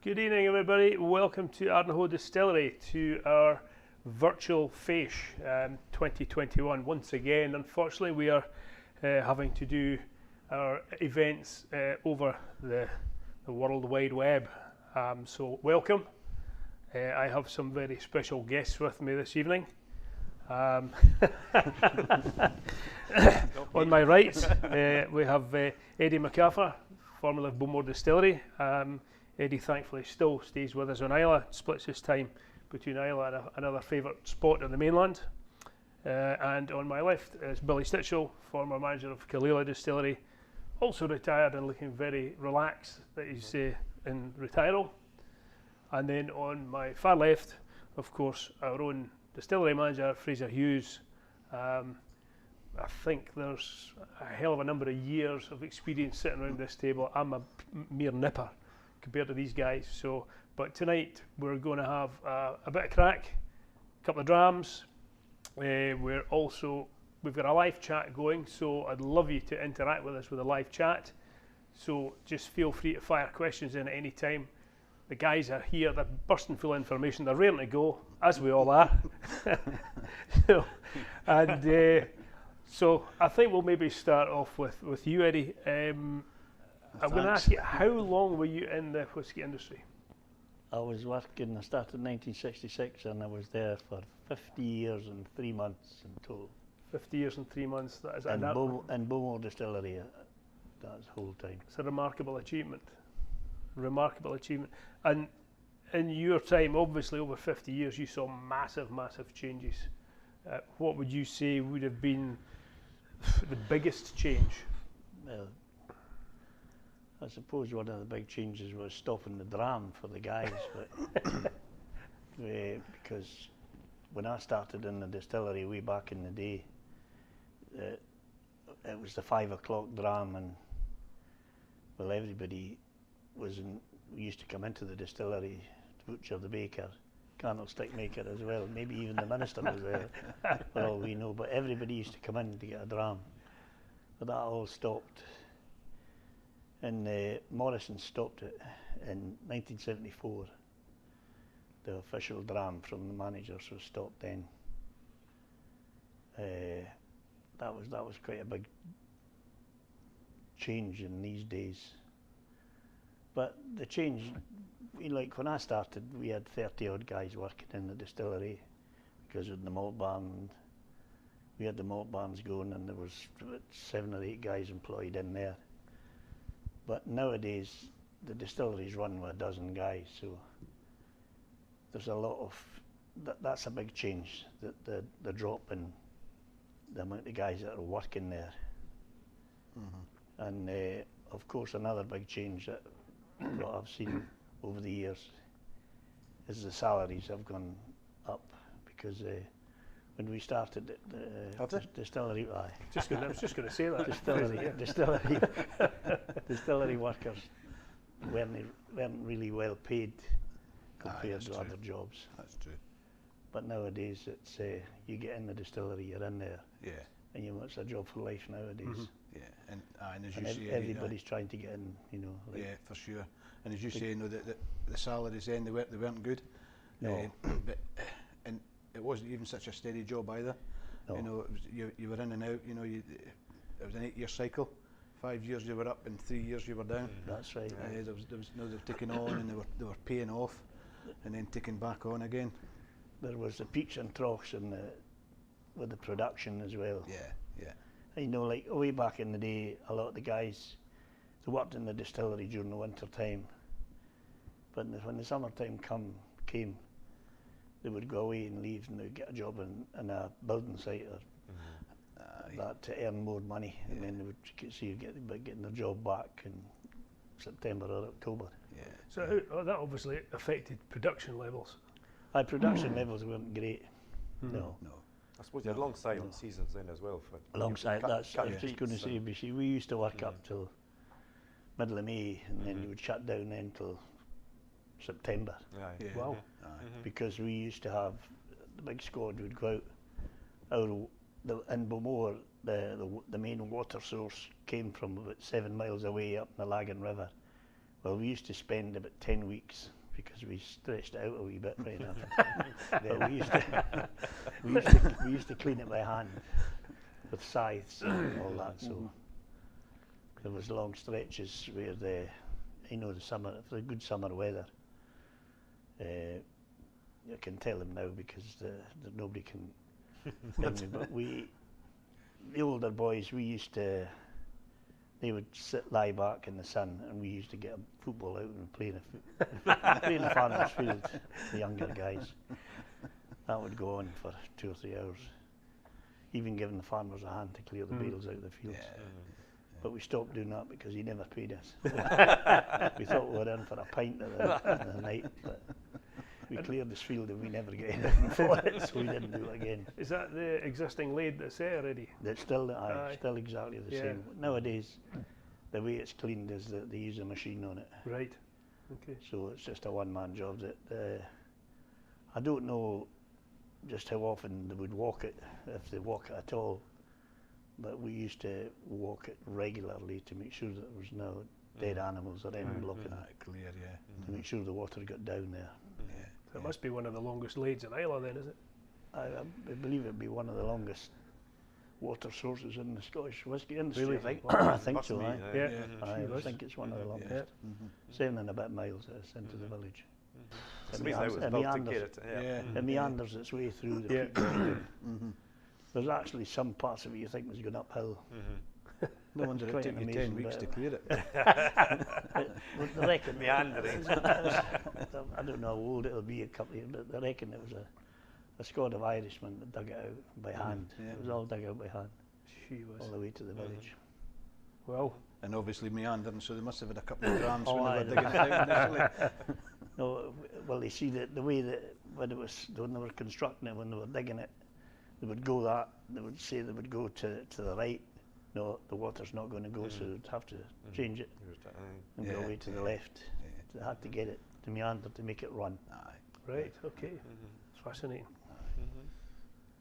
Good evening, everybody. Welcome to Ardnahoe Distillery, to our virtual Feis 2021. Once again, unfortunately, we are having to do our events over the World Wide Web. So welcome. I have some very special guests with me this evening. On my right, we have Eddie McAffer, formerly of Bowmore Distillery. Eddie thankfully still stays with us on Islay, splits his time between Islay and another favourite spot on the mainland. And on my left is Billy Stitchell, former manager of Caol Ila Distillery, also retired and looking very relaxed that he's in retiral. And then on my far left, of course, our own distillery manager, Fraser Hughes. I think there's a hell of a number of years of experience sitting around this table. I'm a mere nipper compared to these guys. So, but tonight we're going to have a bit of crack, a couple of drams. We've got a live chat going, so I'd love you to interact with us with a live chat. So just feel free to fire questions in at any time. The guys are here, they're bursting full of information, they're raring to go, as we all are. So I think we'll maybe start off with you, Eddie. I'm going to ask you, how long were you in the whisky industry? I was working, I started in 1966 and I was there for 50 years and 3 months in total. 50 years and 3 months. That is in Bowmore Distillery, that's the whole time. It's a remarkable achievement. Remarkable achievement. And in your time, obviously over 50 years, you saw massive, massive changes. What would you say would have been the biggest change? Well, I suppose one of the big changes was stopping the dram for the guys, but because when I started in the distillery way back in the day, it was the 5 o'clock dram, and well, everybody was in. We used to come into the distillery, the butcher, the baker, candlestick maker as well. Maybe even the minister was there, for all we know. But everybody used to come in to get a dram. But that all stopped. And Morrison stopped it in 1974. The official dram from the managers was stopped then. That was quite a big change in these days. But the change, like when I started, we had 30 odd guys working in the distillery because of the malt barn. We had the malt barns going, and there was 7 or 8 guys employed in there. But nowadays, the distillery's run with a dozen guys, so there's a lot of, that's a big change, the drop in the amount of guys that are working there. Mm-hmm. And of course, another big change that I've seen over the years is the salaries have gone up, because when we started the distillery, I was just going to say that. Distillery workers weren't really well paid compared to other jobs. That's true. But nowadays, it's you get in the distillery, you're in there. Yeah. And it's a job for life nowadays. Mm-hmm. Yeah, and as you say, everybody's trying to get in, Like yeah, for sure. And as you say, the salaries then they weren't good. No. But and it wasn't even such a steady job either. No. It was, you were in and out. It was an 8-year cycle. 5 years you were up, and 3 years you were down. That's right. There was they were taking on, and they were paying off, and then taking back on again. There was the peaks and troughs with the production as well. Yeah. Like way back in the day, a lot of the guys, they worked in the distillery during the winter time. But when the summertime came, they would go away and leave, and they'd get a job in a building site or that to earn more money, and then they would see getting their job back in September or October. Yeah. So that obviously affected production levels. Production levels weren't great. No. I suppose you had long silent seasons then as well. Alongside that's, I was just going to say, we used to work up till middle of May, and then we would shut down then till September. Yeah. Wow. Because we used to have the big squad would go out. In Bowmore, the main water source came from about 7 miles away up the Lagan River, Well, we used to spend about 10 weeks because we stretched it out a wee bit right enough. But we used to clean it by hand with scythes and all that. So there was long stretches where the summer, if there's good summer weather, I can tell them now because nobody can tell me. But the older boys, they would lie back in the sun, and we used to get a football out and play in the farmer's field, the younger guys. That would go on for 2 or 3 hours, even giving the farmers a hand to clear the bales out of the fields. But we stopped doing that because he never paid us. We thought we were in for a pint of the night, but we cleared this field and we never get anything for it, so we didn't do it again. Is that the existing lathe that's there already? It's still exactly the same. Nowadays, the way it's cleaned is that they use a machine on it. Right. Okay. So it's just a one-man job. I don't know just how often they would walk it, if they walk it at all. But we used to walk it regularly to make sure that there was no dead animals or anything blocking it. Clear, To make sure the water got down there. So it must be one of the longest lathes in Islay then, is it? I believe it'd be one of the longest water sources in the Scottish whisky industry. Really? I think. Wow. I think Must so. be, Aye. Yeah. I think it's one of the longest. Yeah. 7 and a bit miles it is into the village. It's the reason I was built to get it. It meanders its way through the peak. There's actually some parts of it you think was going uphill. No wonder it Quite took an you 10 amazing weeks to bit. clear it. They reckon Meandering. I don't know how old it'll be, a couple of years, but they reckon it was a squad of Irishmen that dug it out by hand. Yeah. It was all dug out by hand, She was. all the way to the village. Well, And obviously meandering, so they must have had a couple of drams Oh, when aye. they were digging it out initially. No, well, they see that the way that when they were constructing it, when they were digging it, they would go they would say they would go to the right. No, the water's not going to go, so they'd have to change it and go away to the left. They had to get it to meander to make it run. Aye. right, okay. Fascinating.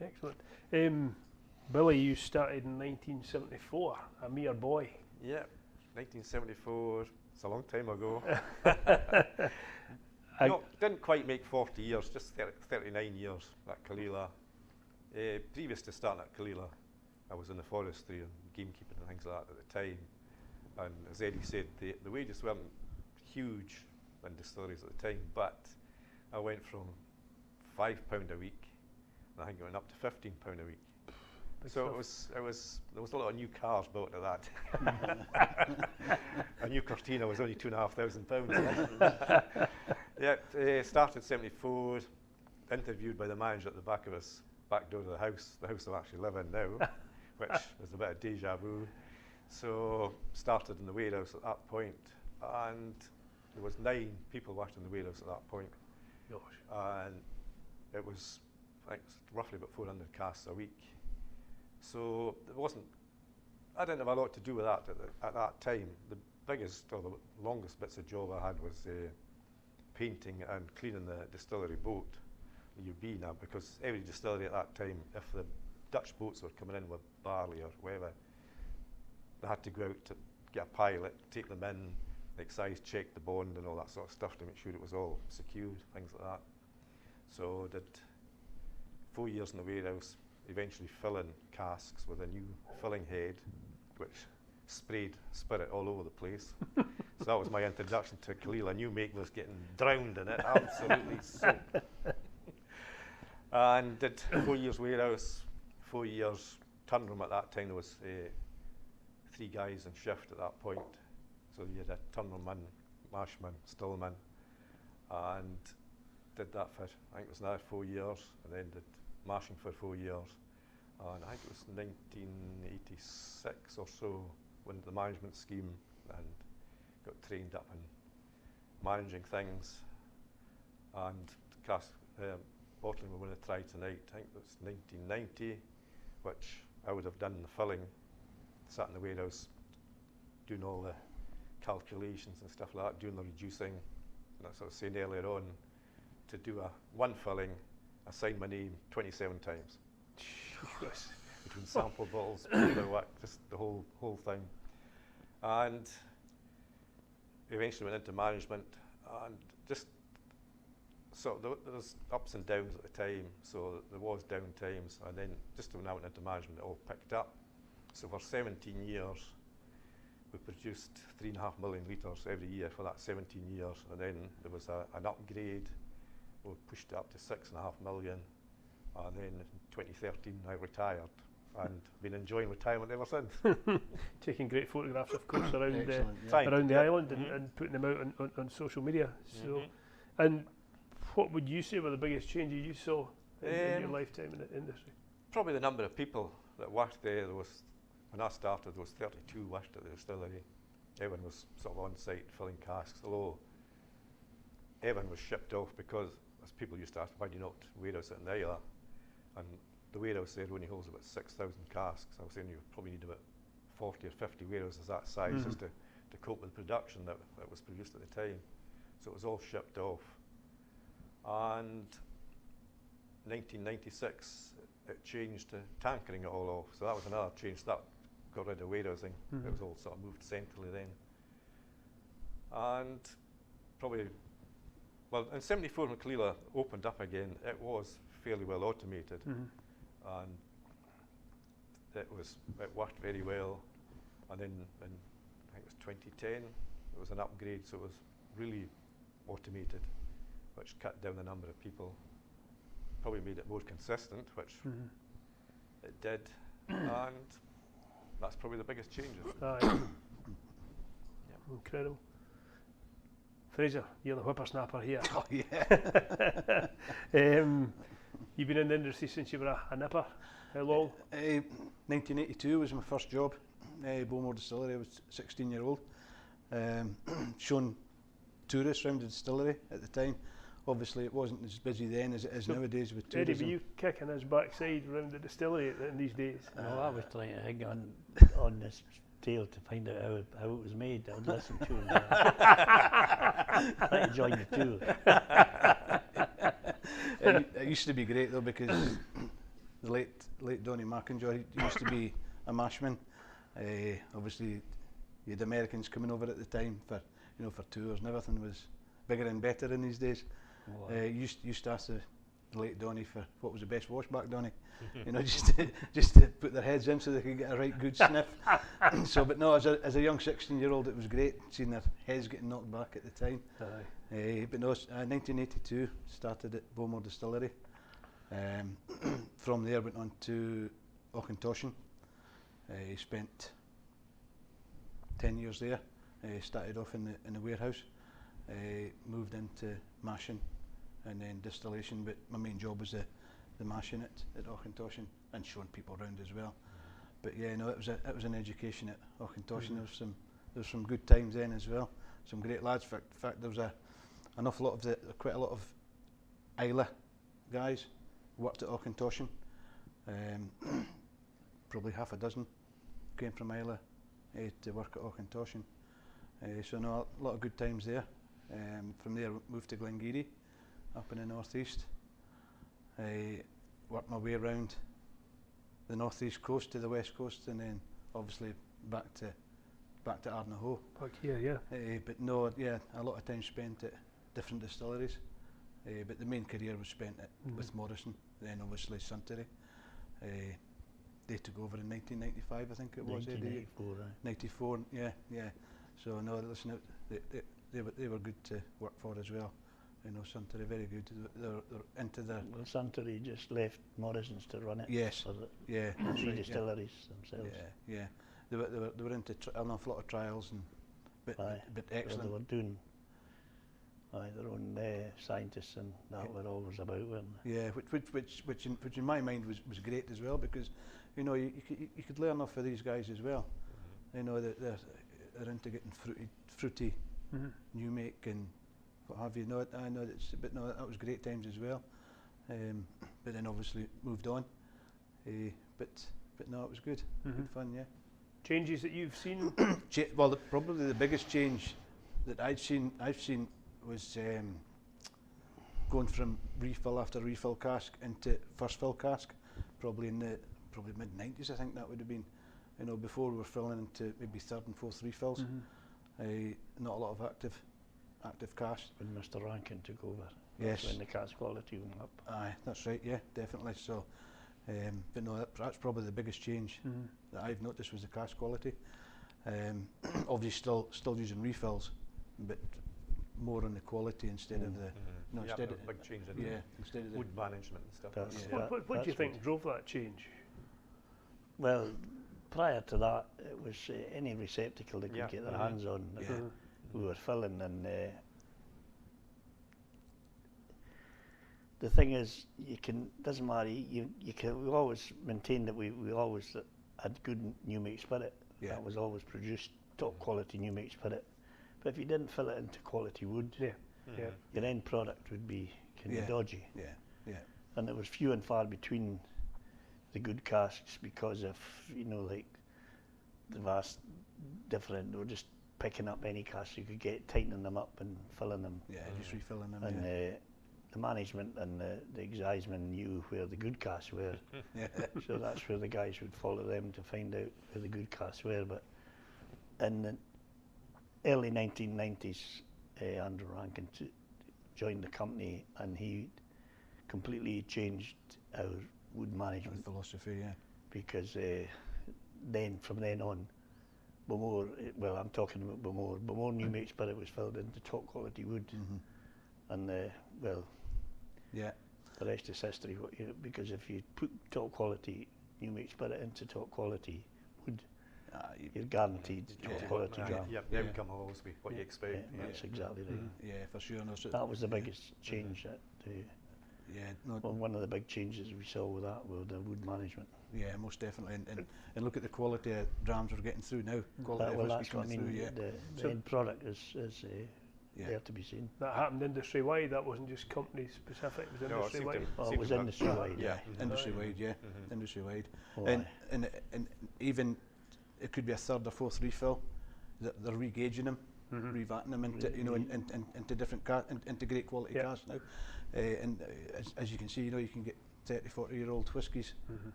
Excellent. Billy, you started in 1974, a mere boy. Yeah, 1974. It's a long time ago. No, didn't quite make 40 years, just 39 years at Caol Ila. Previous to starting at Caol Ila, I was in the forestry and gamekeeping and things like that at the time. And as Eddie said, the wages weren't huge in distilleries at the time, but I went from £5 a week, and I think it went up to £15 a week. So there was a lot of new cars built at that. A new Cortina was only £2,500. Yeah, started 74, interviewed by the manager at the back of us, back door of the house I actually live in now, which is a bit of deja vu. So started in the warehouse at that point, and there was 9 people working in the warehouse at that point. Gosh. And it was, I think, roughly about 400 casks a week. So I didn't have a lot to do with that at that time. The biggest or the longest bits of job I had was painting and cleaning the distillery boat, the UB now, because every distillery at that time, if the Dutch boats were coming in with barley or whatever, they had to go out to get a pilot, take them in, excise check the bond and all that sort of stuff to make sure it was all secured, things like that. So did 4 years in the warehouse, eventually filling casks with a new filling head, which sprayed spirit all over the place. So that was my introduction to Caol Ila. New make was getting drowned in it, absolutely soaked. And did 4 years warehouse, 4 years turn room at that time. There was 3 guys in shift at that point. So you had a turn room man, mashman, stillman, and did that for, I think it was another 4 years, and then did mashing for 4 years. And I think it was 1986 or so when the management scheme and got trained up in managing things. And bottling we're going to try tonight, I think it was 1990, which I would have done the filling, sat in the warehouse, doing all the calculations and stuff like that, doing the reducing. And that's what I was saying earlier on, to do one filling, I signed my name 27 times. Between sample bottles, paperwork, just the whole thing. And eventually went into management, and just so there was ups and downs at the time. So there was down times, and then just when I went into management, it all picked up. So for 17 years, we produced 3.5 million litres every year for that 17 years, and then there was an upgrade. We pushed it up to 6.5 million, and then in 2013 I retired, and been enjoying retirement ever since. Taking great photographs, of course, around Excellent, yeah. Fine. around the Yeah. island and putting them out on social media. So, and what would you say were the biggest changes you saw in your lifetime in the industry? Probably the number of people that worked there. When I started, there was 32 worked at the distillery. Everyone was sort of on site filling casks, although everyone was shipped off because, as people used to ask, why do you not warehouse it in the Isla? And the warehouse there only holds about 6,000 casks. I was saying you probably need about 40 or 50 warehouses that size just to cope with the production that was produced at the time. So it was all shipped off. And 1996, it changed to tankering it all off. So that was another change. That got rid of warehousing. It was all sort of moved centrally then. And probably, well, in 74 when Caol Ila opened up again, it was fairly well automated. And it worked very well. And then in, I think it was 2010, it was an upgrade, so it was really automated, which cut down the number of people. Probably made it more consistent, which it did, and that's probably the biggest change. Aye. Incredible. Fraser, you're the whippersnapper here. Oh yeah. You've been in the industry since you were a nipper. How long? 1982 was my first job. Bowmore Distillery. I was 16-year-old. Showing tourists around the distillery at the time. Obviously, it wasn't as busy then as it is nowadays with tourism. Eddie, were you kicking his backside around the distillery in these days? No, I was trying to hang on this tail to find out how it was made. I would listen to him. Try to join the two. It used to be great though, because the late Donnie McIntyre, he used to be a mashman. Obviously, you had Americans coming over at the time for tours, and everything was bigger and better in these days. Used to ask the late Donnie for what was the best wash back, Donnie. just to put their heads in so they could get a right good sniff. So, but no, as a young 16-year-old, it was great seeing their heads getting knocked back at the time. But no, 1982 started at Bowmore Distillery. From there went on to Auchentoshan. Spent 10 years there. Started off in the warehouse. Moved into mashing and then distillation, but my main job was the mashing at Auchentoshan and showing people around as well. But yeah, no, it was an education at Auchentoshan. There was some good times then as well. Some great lads. In fact, there was quite a lot of Isla guys worked at Auchentoshan. Probably half a dozen came from Isla to work at Auchentoshan. So no, a lot of good times there. From there, moved to Glengarry, up in the northeast. Worked my way around the northeast coast to the west coast, and then obviously back to Ardnahoe. Back here, yeah. But no, yeah, a lot of time spent at different distilleries. But the main career was spent with Morrison, then obviously Suntory. They took over in 1995, I think it was. 1994, right. 94, yeah. So no, listen, they were good to work for as well. Suntory, very good. They're into the... Well, Suntory just left Morrison's to run it. Yes, yeah. The three Right, distilleries themselves. Yeah. They were into an awful lot of trials, but excellent. Well, they were doing their own scientists, and that were always about, weren't they? Yeah, which in my mind was great as well, because you could learn off of these guys as well. That they're into getting fruity new make and what have you. I know that was great times as well. But then obviously moved on. But no, it was good. Good fun, yeah. Changes that you've seen? Well, probably the biggest change that I've seen was going from refill after refill cask into first fill cask, probably in the mid-90s, I think that would have been. Before we were filling into maybe third and fourth refills. not a lot of active cask. When Mr. Rankin took over. Yes. That's when the cask quality went up. Aye, that's right. Yeah, definitely. So, but no, that's probably the biggest change that I've noticed was the cask quality. Obviously, still using refills, but more on the quality instead of the. No, Yeah, instead a of big change in instead of the. wood management and stuff. That's- Yeah. What do you that's think drove that change? Well, prior to that, it was any receptacle they could Yeah. get their hands on. That Yeah. we were filling, and the thing is, doesn't matter. We always maintained that we always had good new make spirit. Yeah. That was always produced top quality new make spirit. But if you didn't fill it into quality wood, Yeah. Yeah. your end product would be kind Yeah. of dodgy. Yeah, yeah, And it was few and far between the good casks because of, like the vast different, they were just picking up any casks you could get, tightening them up and filling them. yeah. Just refilling them. And Yeah. the management and the excisemen knew where the good casks were. Yeah. So that's where the guys would follow them to find out where the good casks were. But in the early 1990s, Andrew Rankin joined the company, and he completely changed our wood management, Philosophy. Yeah. because from then on, Bowmore, well, I'm talking about Bowmore new make spirit was filled into top quality wood, and well, Yeah. the rest is history. Because if you put top quality new make spirit into top quality wood, you're guaranteed top Yeah. quality dram. Yeah, the outcome will always be what you expect. Yeah, that's exactly right. Yeah, for sure. No, so That was the biggest change. That yeah, no, well, one of the big changes we saw with that was the wood management. yeah, most definitely. And look at the quality of drams we're getting through now. Quality Well, of that's whiskey what I coming mean. through. Yeah. The So- end product is Yeah. there to be seen. That happened industry wide. That wasn't just company specific. It was No, it industry seemed wide. to- Well, it seemed was to have- industry wide. Yeah, Mhm. industry wide. Yeah, industry wide. Oh, And, aye. and even it could be a third or fourth refill. They're regauging them, revatting them into into different into great quality Yeah. casks now. And as you can see, you can get 30, 40-year-old whiskies,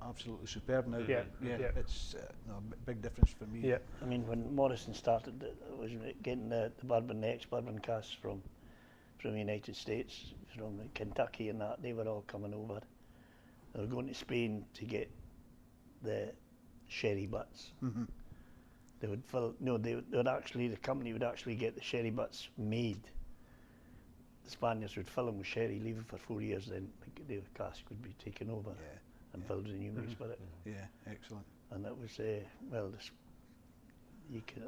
absolutely superb now. Yeah, yeah. yeah. It's big difference for me. Yeah. I mean, when Morrison started, it was getting the bourbon, the ex-bourbon casks from the United States, from Kentucky and that. They were all coming over. They were going to Spain to get the sherry butts. They would fill. No, they would actually. The company would actually get the sherry butts made. The Spaniards would fill them with sherry, leave it for 4 years, then the cask would be taken over Yeah, and filled with a new make spirit. yeah, excellent. And it was well,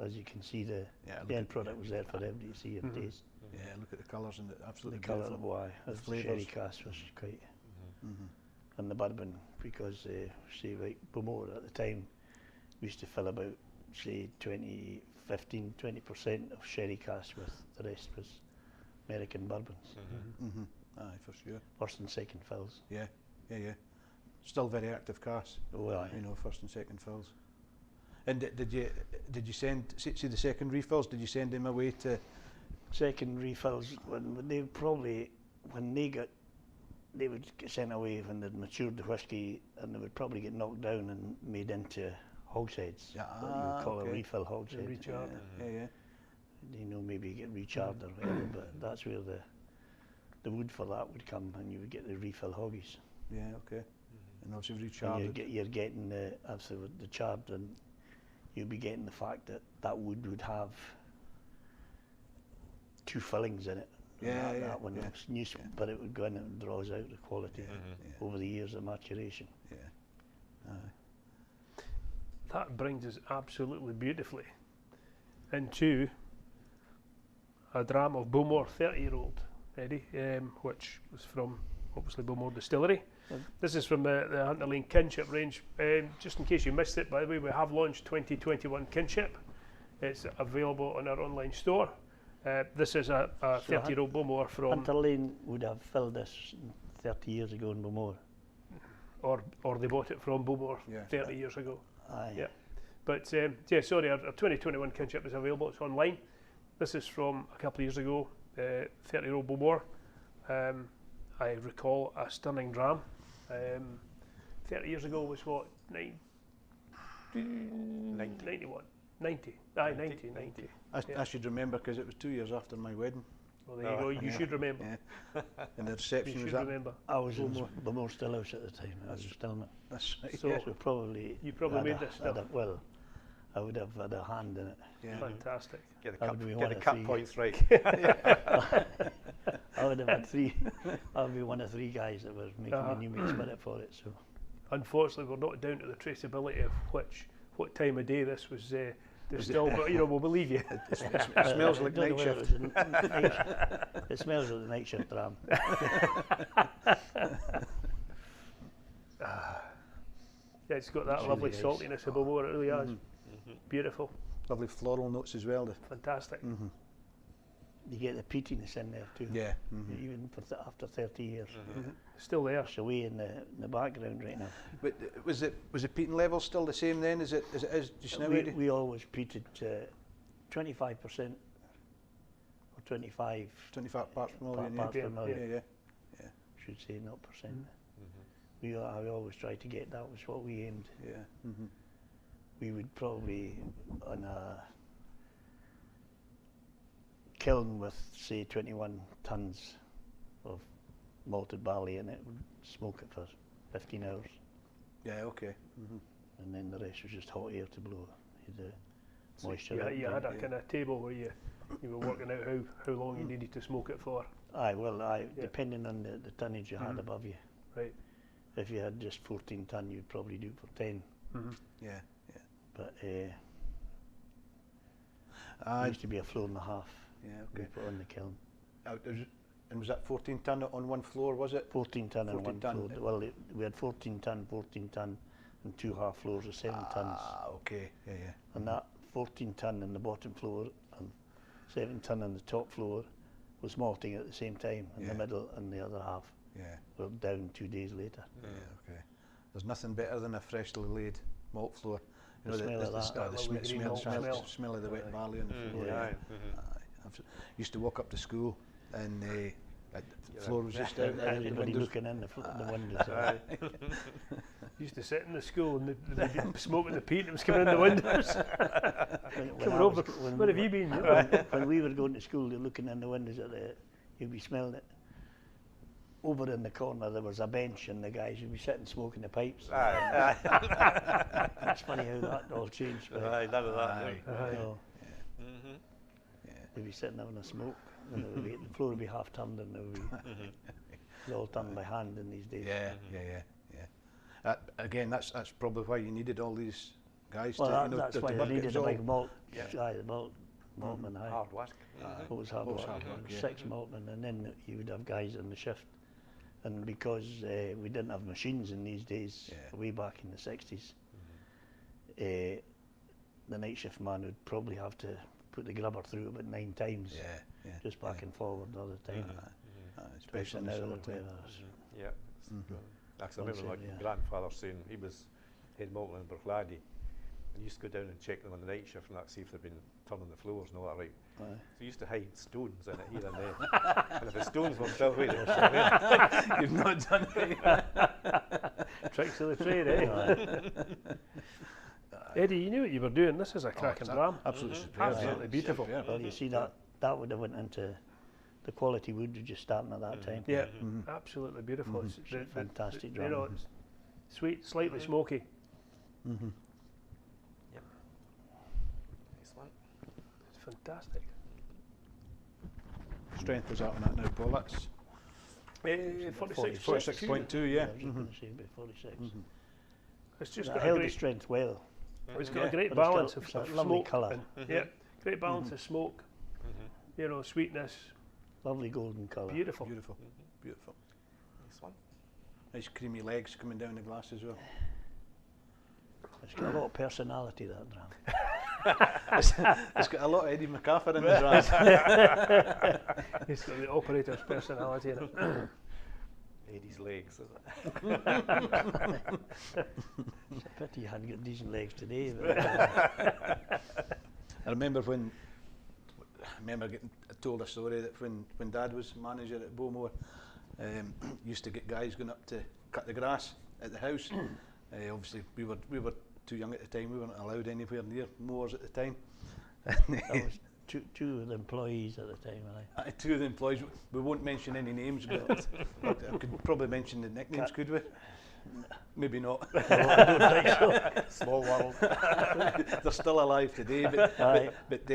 as you can see, the Yeah, end product was there for everybody to see and taste. Yeah, look at the colours and absolutely The colour of beautiful. why The the sherry flavours. cask was quite, and the bourbon, because say like Bowmore at the time, we used to fill about say 15-20% of sherry cask with the rest was American bourbons, Aye, for sure. first and second fills. Yeah. Still very active casks. Oh, aye. First and second fills. And did you send see the second refills? Did you send them away to? Second refills when they would get sent away when they'd matured the whiskey, and they would probably get knocked down and made into hogsheads. Yeah, What you would call okay. a refill hogshead. Recharred. Yeah. Maybe get recharred or whatever, but that's where the wood for that would come, and you would get the refill hoggies. Yeah, okay. And obviously And recharged. you're getting obviously with the charred, and you'll be getting the fact that wood would have 2 fillings in it. And Yeah, that one yeah. was new, but it would go in and draws out the quality over the years of maturation. Yeah. Aye. That brings us absolutely beautifully into a dram of Bowmore 30-year-old, Eddie, which was from obviously Bowmore Distillery. This is from the Hunterlane Kinship range. Just in case you missed it, by the way, we have launched 2021 Kinship. It's available on our online store. This is a 30-year-old Bowmore from, Hunter Lane would have filled this 30 years ago in Bowmore. or they bought it from Bowmore Yeah. 30 years ago. Aye. Yeah. But sorry, our 2021 Kinship is available. It's online. This is from a couple of years ago, 30-year-old Bowmore. I recall a stunning dram. 30 years ago was what, 91? 90. Aye, 90. I should remember because it was 2 years after my wedding. Well, there you go. You should remember. Yeah. And the You reception should was that. remember. I was in Bowmore. Bowmore Stillhouse at the time. I was still in it. That's right. So- So probably You probably had made a- this had stuff. a- well, I would have had a hand in it. Yeah. Fantastic. Get That would be the one of cut three. points right. I would have had three. I would be one of three guys that was making Uh-huh. the new mix spirit for it. So Unfortunately, we're not down to the traceability of what time of day this was distilled, but we'll believe you. It smells like I don't night know whether shift. it was a night shift. It smells like the night shift dram. Yeah, it's got that It's lovely really nice. saltiness of Bowmore. It really has. Beautiful. Lovely floral notes as well. Fantastic. You get the peatiness in there too. Yeah. Even for after 30 years. Still there. It's away in the background right now. But was the peating level still the same then as it is just now? Eddie? We always peated 25% or 25 25 parts per million. parts yeah. per million. Yeah. Should say 0%. We always try to get that was what we aimed. Yeah. We would probably on a kiln with say 21 tons of malted barley in it, would smoke it for 15 hours, Yeah. Okay. and then the rest was just hot air to blow the moisture You, out. you had a yeah. kind of table where you were working out how long you needed to smoke it for. Aye, well, Yeah. depending on the tonnage you had above you. Right. If you had just 14 ton, you'd probably do it for 10. Yeah. But it Yeah. used to be a floor and a half. Yeah. We Okay. put on the kiln. And was that 14 ton on one floor? Was it? 14 ton on 14 one ton. floor. Well, we had 14 ton, and two half floors of 7 tons. Ah. Okay. Yeah. Yeah. And that 14 ton on the bottom floor and 7 ton on the top floor was malting at the same time, in Yeah. the middle and the other half Yeah. were down 2 days later. Yeah. Okay. There's nothing better than a freshly laid malt floor. You The smell of that. the Lovely green smell, malt smell. smell of the wet Aye. barley on the floor. Yeah. Aye. Used to walk up to school and the Yeah. floor was just out there. the Everybody windows. looking in the windows. Aye. Used to sit in the school and they'd be smoking the peat and it was coming in the windows. When Coming I over. was- when- Where have you been? when we were going to school, they're looking in the windows you'd be smelling it. Over in the corner there was a bench and the guys would be sitting smoking the pipes. Aye. It's funny how that all changed. But, Aye. None of that. Aye. Aye. no, they'd be sitting having a smoke and the floor would be half turned and they would be it's all done by hand in these days. Yeah, yeah. Again, that's probably why you needed all these guys Well, to, that's to why work they it. needed It's a all- big malt. Yeah. Aye, the maltman. Aye. Hard work. It was hard Always work. hard work, yeah. 6 maltmen, and then you would have guys on the shift. And because we didn't have machines in these days, Yeah. way back in the 60s, the night shift man would probably have to put the grubber through about 9 times, Yeah, just back and forward all the time. especially in the now, summertime. Yeah. Actually, I Once remember it- my yeah. grandfather saying he was head maltman in Burghlady and used to go down and check them on the night shift and that, see if they'd been turning the floors and all that right. Aye. So he used to hide stones in it here and there. And if the stones were still right, it was You've not done it. Tricks of the trade, eh? Eddie, you knew what you were doing. This is a cracking dram. Absolutely superb. Absolutely yeah. beautiful. Superb. Well, you see that would have went into the quality wood was just starting at that time. Yeah, absolutely beautiful. It's Fantastic you dram. know, it's sweet, slightly smoky. Nice one. It's fantastic. Strength is that on that now, Paul? That's 46. 46.2, yeah. I was just going to say about 46. It's just It got a held the great, strength well. it's got a Yeah. great But it's balance still- of it's a of lovely smoke. colour. and- Yeah, great balance of smoke. You know, sweetness, Lovely golden colour. beautiful. Beautiful, beautiful. Nice one. Nice creamy legs coming down the glass as well. It's got a lot of personality, that dram. It's got a lot of Eddie McAffer in the dress. It's got the operator's personality in it. Eddie's legs, is it? It's a pity you hadn't got decent legs today. I remember getting told a story that when Dad was manager at Bowmore, used to get guys going up to cut the grass at the house. Obviously, we were too young at the time. We weren't allowed anywhere near mowers at the time. two of the employees at the time. Two of the employees, we won't mention any names, but I could probably mention the nicknames, could we? Maybe not. No, I don't think so. Small world. They're still alive today, but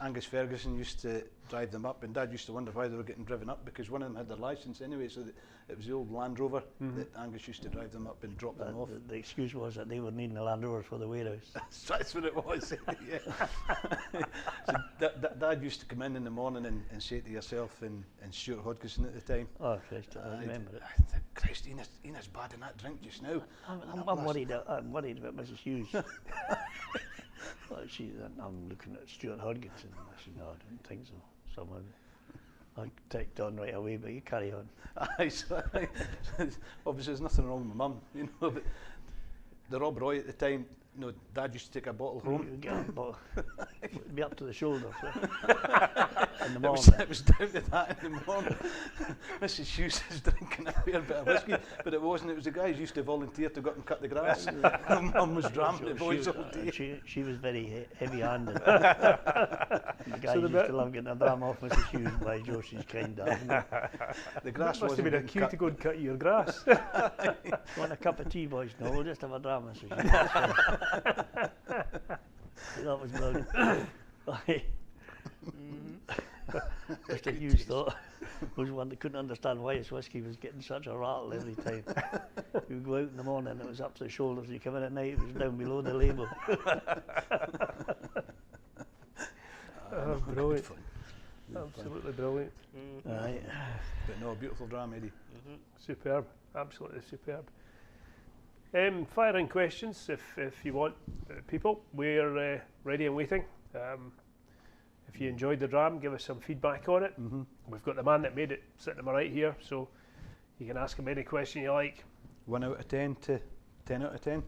Angus Ferguson used to drive them up, and Dad used to wonder why they were getting driven up, because one of them had their licence anyway, so it was the old Land Rover that Angus used to drive them up and drop them off. The excuse was that they were needing a Land Rover for the warehouse. That's what it was. Yeah. So Dad used to come in the morning and say to yourself and Stuart Hodgson at the time, Oh Christ, I remember it. Christ, Ina's bad in that drink just now. I'm worried about Mrs. Hughes. Well, I'm looking at Stuart Hodgson. I said, no, I don't think so. Someone, I ticked on right away, but you carry on. Aye, so, obviously there's nothing wrong with Mum, you know, but the Rob Roy at the time, you know, Dad used to take a bottle home. You get a bottle, it'd be up to the shoulder. So. In the It morning. was down to that in the morning. Mrs. Hughes is drinking a fair bit of whiskey, but it wasn't. It was the guys who used to volunteer to go up and cut the grass. Mum was dramming the boys all day. She was very heavy-handed. The guys used to love getting a dram off Mrs. Hughes by Joe, she's kind of. The grass Must have been a getting queue cut. to go and cut your grass. Want a cup of tea, boys? No, we'll just have a dram, Mrs. Hughes. That was brilliant. Mr. Hughes thought was one that couldn't understand why his whiskey was getting such a rattle every time. You would go out in the morning, it was up to the shoulders. You come in at night, it was down below the label. Brilliant. Absolutely brilliant. Right. But no, beautiful dram, Eddie. Superb. Absolutely superb. Fire in questions if you want, people. We're ready and waiting. If you enjoyed the dram, give us some feedback on it. We've got the man that made it sitting to my right here, so you can ask him any question you like. 1 out of 10 to 10 out of 10.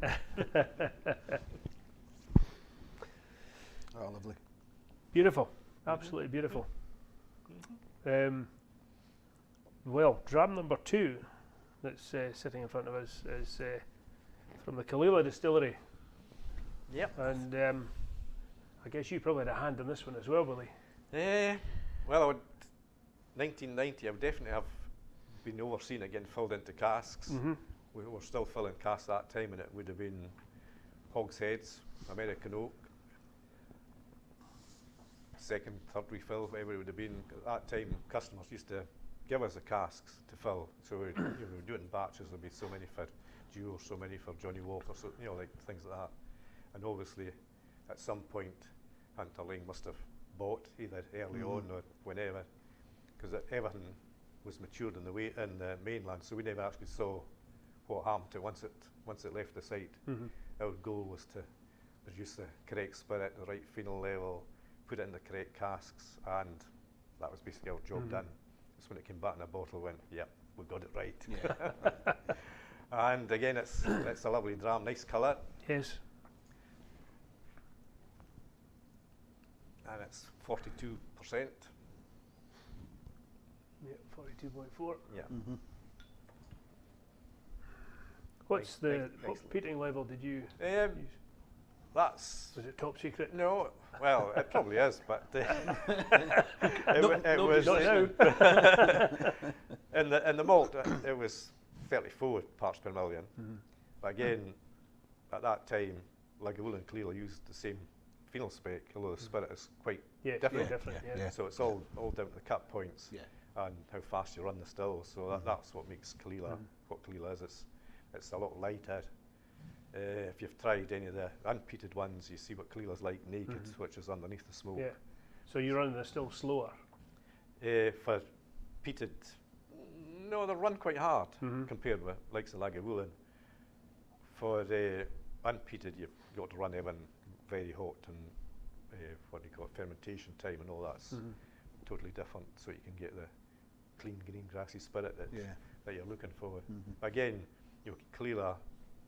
Oh, lovely. Beautiful. Absolutely beautiful. Well, dram number 2 that's sitting in front of us is from the Caol Ila Distillery. Yep. And I guess you probably had a hand in this one as well, Willie. Well, I would, 1990, I would definitely have been overseeing it getting filled into casks. We were still filling casks that time, and it would have been hogsheads, American oak, second, third refill, whatever it would have been. At that time, customers used to give us the casks to fill. So we would do it in batches. There'd be so many for Duo, so many for Johnny Walker, so like things like that. And obviously, at some point, Hunter Lane must have bought either early on or whenever, because everything was matured in the mainland, so we never actually saw what happened to it once it left the site. Our goal was to produce the correct spirit, the right phenol level, put it in the correct casks, and that was basically our job done. So when it came back in a bottle, we went, yep, we got it right. Yeah. And again, it's a lovely dram, nice colour. Yes. And it's 42%. Yeah, 42.4. Yeah. What's Nice what peating level did you use? That's Was it top secret? no. Well, it probably is, but it No, was Not now. in the malt. It was 34 parts per million. But again, at that time, Lagavulin and Caol Ila used the same phenol spec, although the spirit is quite Yeah, different. different. yeah, Yeah. yeah. So it's all down to the cut points and how fast you run the stills. So that's what makes Caol Ila what Caol Ila is. It's a lot lighter. If you've tried any of the unpeated ones, you see what Caol Ila's like naked, which is underneath the smoke. Yeah. So you're running this still slower. For peated, no, they run quite hard compared with likes of Lagavulin. For unpeated, you've got to run everything very hot and what do you call it, fermentation time and all that's totally different, so you can get the clean green grassy spirit that you're looking for. Again, Caol Ila,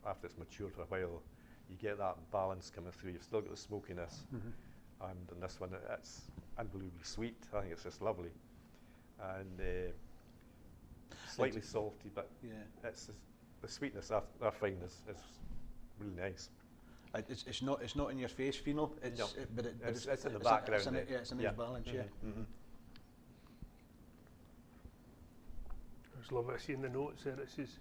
after it's matured for a while, you get that balance coming through. You've still got the smokiness, and in this one, it's unbelievably sweet. I think it's just lovely, and slightly salty, but it's the sweetness I find is really nice. It's not in your face, Fino. It's No. but It's in the background. It's yeah, it's a nice balance. Yeah. I just love it seeing the notes there. It says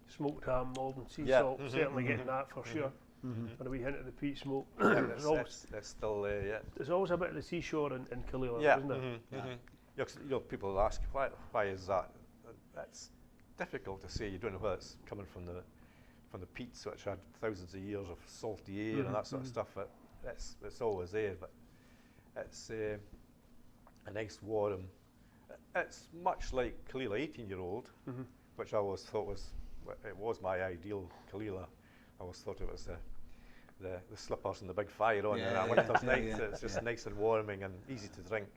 smoked ham, Malden sea Yeah. salt. Certainly getting that for sure. And a wee hint of the peat smoke. Yeah, there's still there. Yeah. There's always a bit of the seashore in Caol Ila, Yeah. isn't there? Yeah, 'cause, people will ask why is that? That's difficult to say. You don't know whether it's coming from the peats, which had thousands of years of salty air and that sort of stuff. But it's always there. But it's a nice warm. It's much like Caol Ila 18-year-old, which I always thought was my ideal Caol Ila. I always thought it was the slippers and the big fire on that winter's night. It's just nice and warming and easy to drink.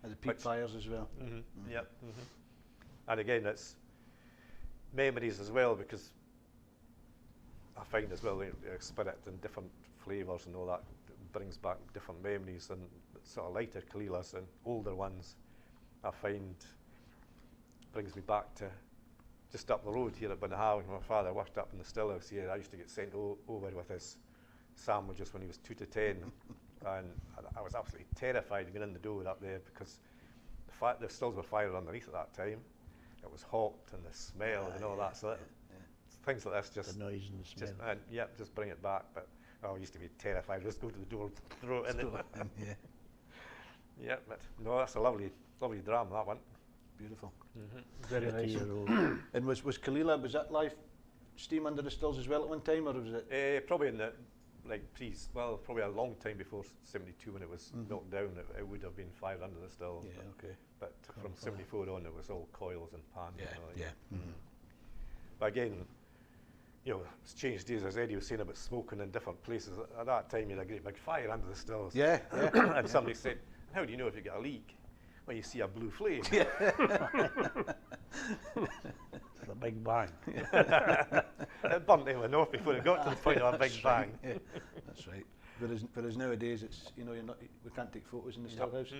And the peat fires as well. Yep. And again, it's memories as well, because I find as well spirit and different flavours and all that brings back different memories, and sort of lighter Caol Ilas and older ones I find brings me back to just up the road here at Ardnahoe. My father worked up in the still house here. I used to get sent over with his sandwiches when he was 2 to 10, and I was absolutely terrified going in the door up there, because the stills were fired underneath at that time. It was hot, and the smell and all that. So things like this just The noise and the smell. just bring it back. But I used to be terrified. Just go to the door, throw it in. Yeah. Yeah, but no, that's a lovely dram, that one. Beautiful. Very nice. And was Caol Ila, was that live steam under the stills as well at one time, or was it? Probably in the probably a long time before 72 when it was knocked down. It would have been fired under the stills. Yeah. Okay. But from 74 on, it was all coils and pans. Yeah. And all that. Yeah. But again, it's changed days, as Eddie was saying about smoking in different places. At that time, you had a great big fire under the stills. Yeah. And somebody said, "How do you know if you get a leak?" Well, you see a blue flame. The big bang. It burnt everyone off before it got to the point of a big bang. Yeah. That's right. Whereas nowadays, it's we can't take photos in the still house.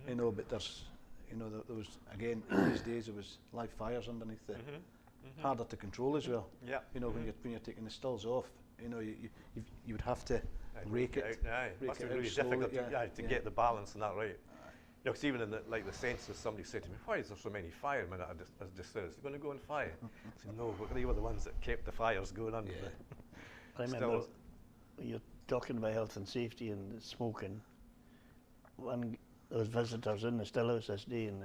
But there's there was, again, these days there was live fires underneath it. Harder to control as well. Yeah. When you're taking the stills off, you would have to rake it. It must be it really out slowly, difficult to get the balance and that right. Because even in the census, somebody said to me, "Why is there so many firemen at a distillery? They're going to go on fire." I said, "No, but they were the ones that kept the fires going under I remember you're talking about health and safety and smoking. When there was visitors in the still house this day, and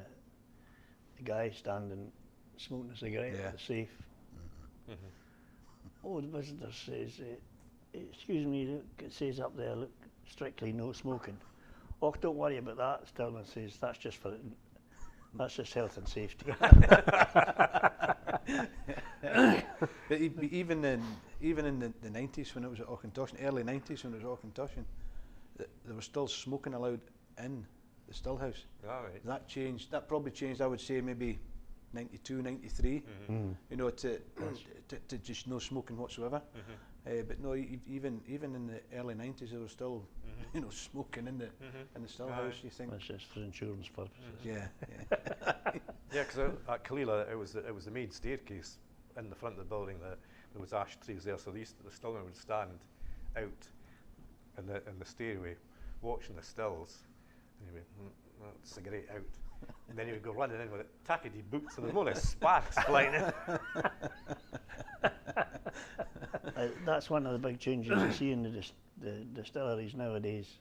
the guy standing smoking a cigarette at the safe. Oh, the visitor says, "Excuse me, look, it says up there, look, strictly no smoking." "Oh, don't worry about that." Stillman says, that's just health and safety." But even in the 90s when it was at Auchentoshan, early 90s when it was at Auchentoshan, there was still smoking allowed in the still house. All right. That changed. That probably changed, I would say, maybe 92, 93. To just no smoking whatsoever. But no, even in the early 90s, there was still smoking in the still house. You think? That's just for insurance purposes. Yeah. Yeah, because at Caol Ila, it was the main staircase in the front of the building. There was ashtrays there, so the stillman would stand out in the stairway, watching the stills, and he would cigarette out, and then he would go running in with tackety boots, and there's more like sparks flying in. That's one of the big changes you see in the distilleries nowadays.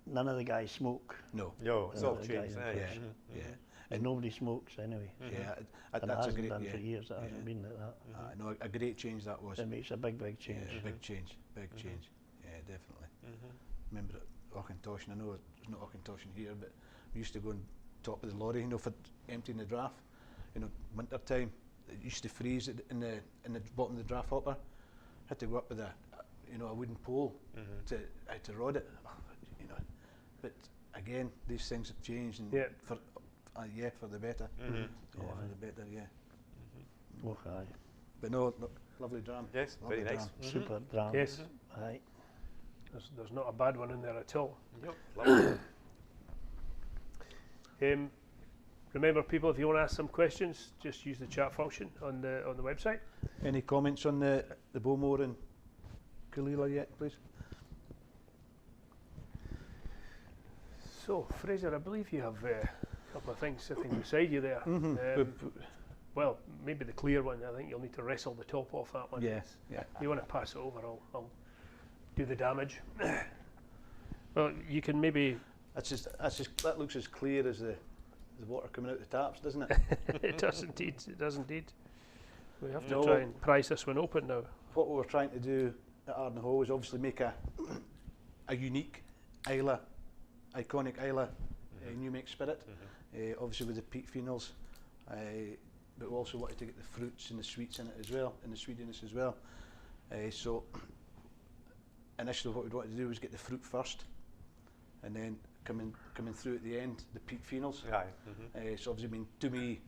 None of the guys smoke. No, it's all changed. And nobody smokes anyway. Yeah, And that's it a hasn't great. done for years. It hasn't been like that. No, a great change that was. It makes a big change. Yeah, big change. Yeah, definitely. Remember at Auchentoshan, I know it's not Auchentoshan here, but we used to go on top of the lorry, for emptying the draft. Winter time, it used to freeze in the bottom of the draft hopper. Had to go up with a wooden pole to rod it. But again, these things have changed, and for the better. For the better, Oh, aye. But no, lovely dram. Yes, lovely very nice. dram. Super dram. Yes. Aye. There's not a bad one in there at all. Yep, lovely. Remember, people, if you want to ask some questions, just use the chat function on the website. Any comments on the Bowmore and Caol Ila yet, please? So, Fraser, I believe you have a couple of things sitting beside you there. Well, maybe the clear one. I think you'll need to wrestle the top off that one. Yes. Yeah. You want to pass it over? I'll do the damage. Well, you can maybe. That looks as clear as the water coming out the taps, doesn't it? It does indeed. It does indeed. We have to No. try and price this one open now. What we were trying to do at Ardnahoe is obviously make a unique Islay, iconic Islay new make spirit, obviously with the peat phenols, but we also wanted to get the fruits and the sweets in it as well, and the sweetiness as well. So initially what we wanted to do was get the fruit first, and then coming through at the end, the peat phenols. So obviously, I mean, to me,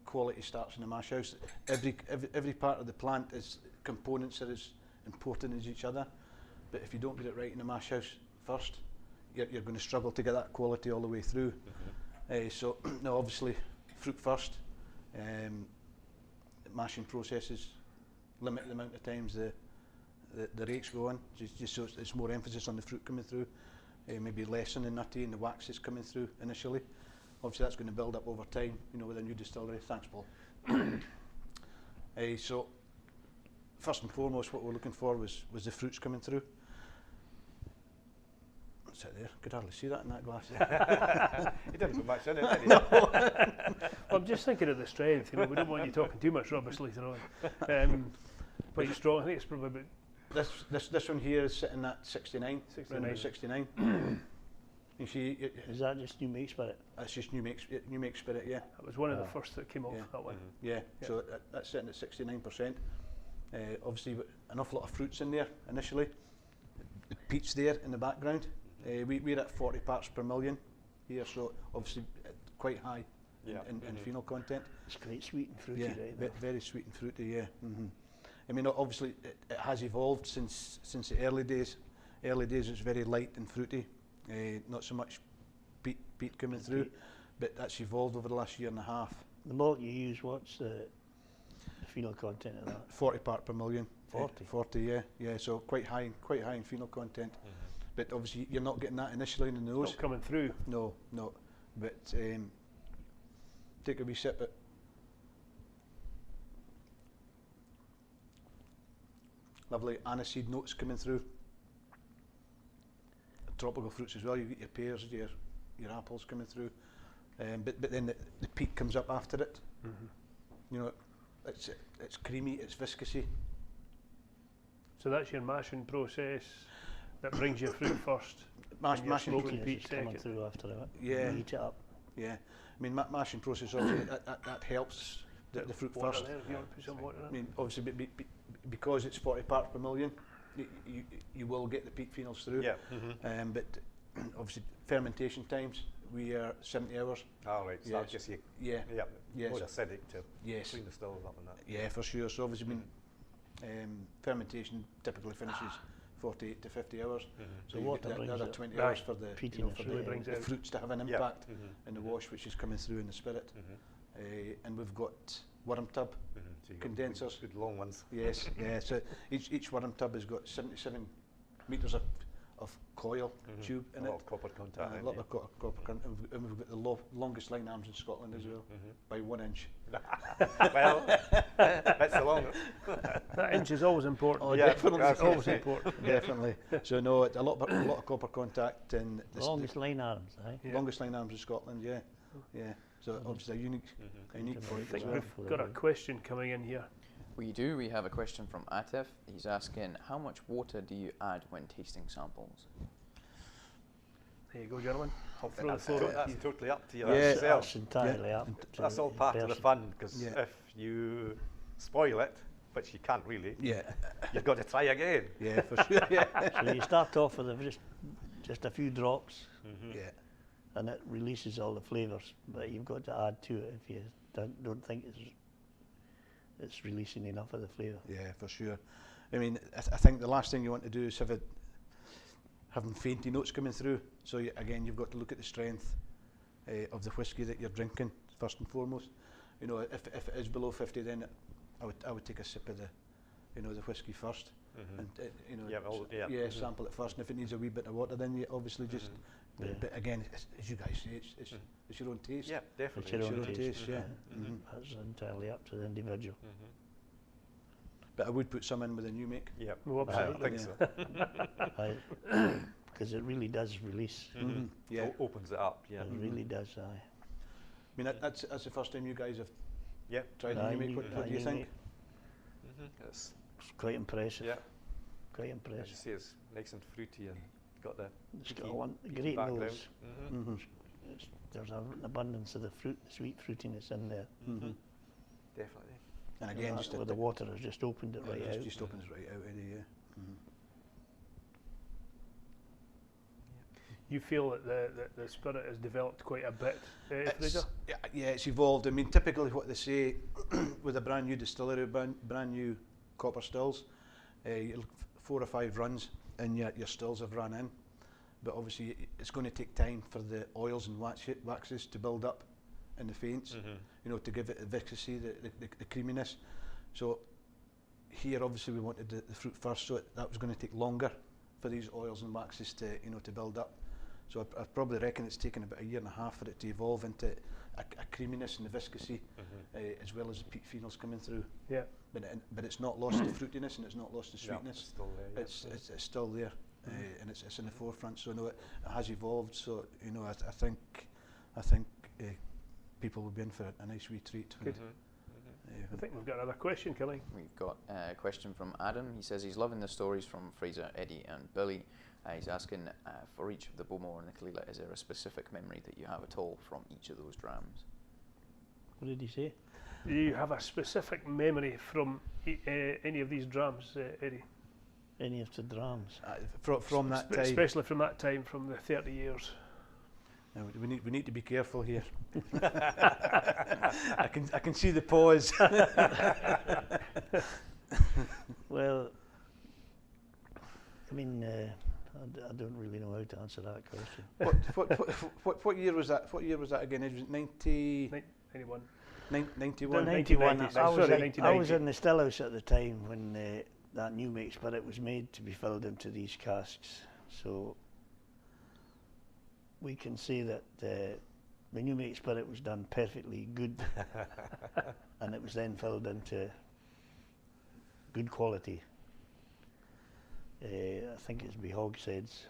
quality starts in the mash house. Every part of the plant is components are as important as each other, but if you don't get it right in the mash house first, you're going to struggle to get that quality all the way through. So no, obviously, fruit first. Mashing processes limit the amount of times the rakes go on, just so it's more emphasis on the fruit coming through. Maybe less on the nutty and the wax is coming through initially. Obviously that's going to build up over time, you know, with a new distillery. Thanks, Paul. So first and foremost what we're looking for was the fruits coming through. That's it there, could hardly see that in that glass. He didn't put much in it, did he? Well, I'm just thinking of the strength. You know, we don't want you talking too much rubbish later on. Quite strong. I think it's probably about. This one here is sitting at 69. 69. You see, Is that just new make spirit? that's just new make spirit, yeah. That was one of the first that came off that one. Yeah, so that's sitting at 69%. Obviously, an awful lot of fruits in there initially. The peat's there in the background. We're at 40 parts per million here, so obviously quite high in phenol content. It's quite sweet and fruity, Yeah, right? very sweet and fruity, yeah. I mean, obviously, it has evolved since the early days. Early days, it's very light and fruity, not so much peat coming through, but that's evolved over the last year and a half. The malt you use, what's the phenol content of that? 40 part per million. 40? 40, yeah. So quite high in phenol content. But obviously, you're not getting that initially in the nose. Not coming through. No. But take a wee sip. Lovely aniseed notes coming through. Tropical fruits as well. You get your pears, your apples coming through. But then the peat comes up after it. You know, it's creamy, it's viscousy. So that's your mashing process that brings your fruit first. Mashing smoking Smokiness peat is coming second. through after it. Yeah. You heat it up. Yeah, I mean mashing process obviously that helps the fruit Water first. there, if you want to put some water in. I mean obviously because it's 40 parts per million, you will get the peat phenols through. Yeah. But obviously fermentation times we are 70 hours. All right, so Yeah. that's just you. Yeah. Yes. More acidic to Yes. clean the stills up and that. Yeah, for sure. So obviously, I mean, fermentation typically finishes 48 to 50 hours. So The you water get the brings other it 20 back. hours for the Peatiness, for really the, brings the it out. fruits to have an Yeah. impact in the wash, which is coming through in the spirit. And we've got worm tub So you got condensers. good long ones. Yes, yeah. So each worm tub has got 77 metres of coil tube in A it. lot of copper contact. A lot of copper content, and we've got the longest line arms in Scotland as well, by 1 inch. Well, that's the longest. That inch is always important. Oh, Yeah, definitely. that's Always important. Definitely. So no, a lot of copper contact and The longest line arms, eh? Yeah. longest line arms in Scotland. Yeah. So obviously a unique point I as think well. we've got a question coming in here. We do. We have a question from Atif. He's asking, how much water do you add when tasting samples? There you go, gentlemen. I'll throw the That's, floor up to that's you. totally up to you. Yeah. That's yourself. That's entirely up. to That's all the part of the person. fun, because Yeah. if you spoil it, which you can't really, Yeah. you've got to try again. Yeah, for sure. Yeah. So you start off with just a few drops, Yeah. and it releases all the flavours. But you've got to add to it if you don't think it's releasing enough of the flavour. Yeah, for sure. I mean, I think the last thing you want to do is having fainty notes coming through. So again, you've got to look at the strength of the whiskey that you're drinking first and foremost. You know, if it is below 50, then I would take a sip of you know, the whiskey first, and you know, Yeah, sample it first, and if it needs a wee bit of water, then you obviously just. But again, as you guys say, it's your own taste. Yeah, definitely. It's your own taste. Yeah. That's entirely up to the individual. But I would put some in with a new make. Yeah, Well, I absolutely. think so. Because it really does release. Yeah, Opens it up. Yeah. It really does. Aye. I mean that's the first time you guys have Yeah. tried a new make. What do you think? It's, It's quite impressive. yeah. Quite As you impressive. say, it's nice and fruity and got the It's got peaky- one peaky great background. nose. There's an abundance of the sweet fruitiness in there. Definitely. And again, just where the water has just opened it right out. just opens right out, Eddie. Yeah. You feel that the spirit has developed quite a bit, Fraser? Yeah, it's evolved. I mean, typically what they say with a brand new distillery, brand new copper stills, 4 or 5 runs and your stills have run in. But obviously it's going to take time for the oils and waxes to build up in the faints, you know, to give it the viscosity, the creaminess. So here obviously we wanted the fruit first, so that was going to take longer for these oils and waxes to, you know, to build up. So I probably reckon it's taken about 1.5 years for it to evolve into a creaminess and the viscosity, as well as the peat phenols coming through. Yeah. But it's not lost the fruitiness and it's not lost the sweetness. It's still there. It's still there, and it's in the forefront. So no, it has evolved. So you know, I think people will be in for a nice wee treat. Good. I think we've got another question, Kelly. We've got a question from Adam. He says he's loving the stories from Fraser, Eddie and Billy. He's asking, for each of the Bowmore and the Caol Ila, is there a specific memory that you have at all from each of those drams? What did he say? Do you have a specific memory from any of these drams, Eddie? Any of the drams? From that time, Especially from that time, from the 30 years. no, we need to be careful here. I can see the pause. Well, I mean, I don't really know how to answer that question. What year was that? What year was that again? It was 91. 91. 91. 1990, I was, sorry, I was 1990. in the still house at the time when that new make spirit was made to be filled into these casks. So we can say that the new make spirit was done perfectly good, and it was then filled into good quality. I think it's be hogsheads,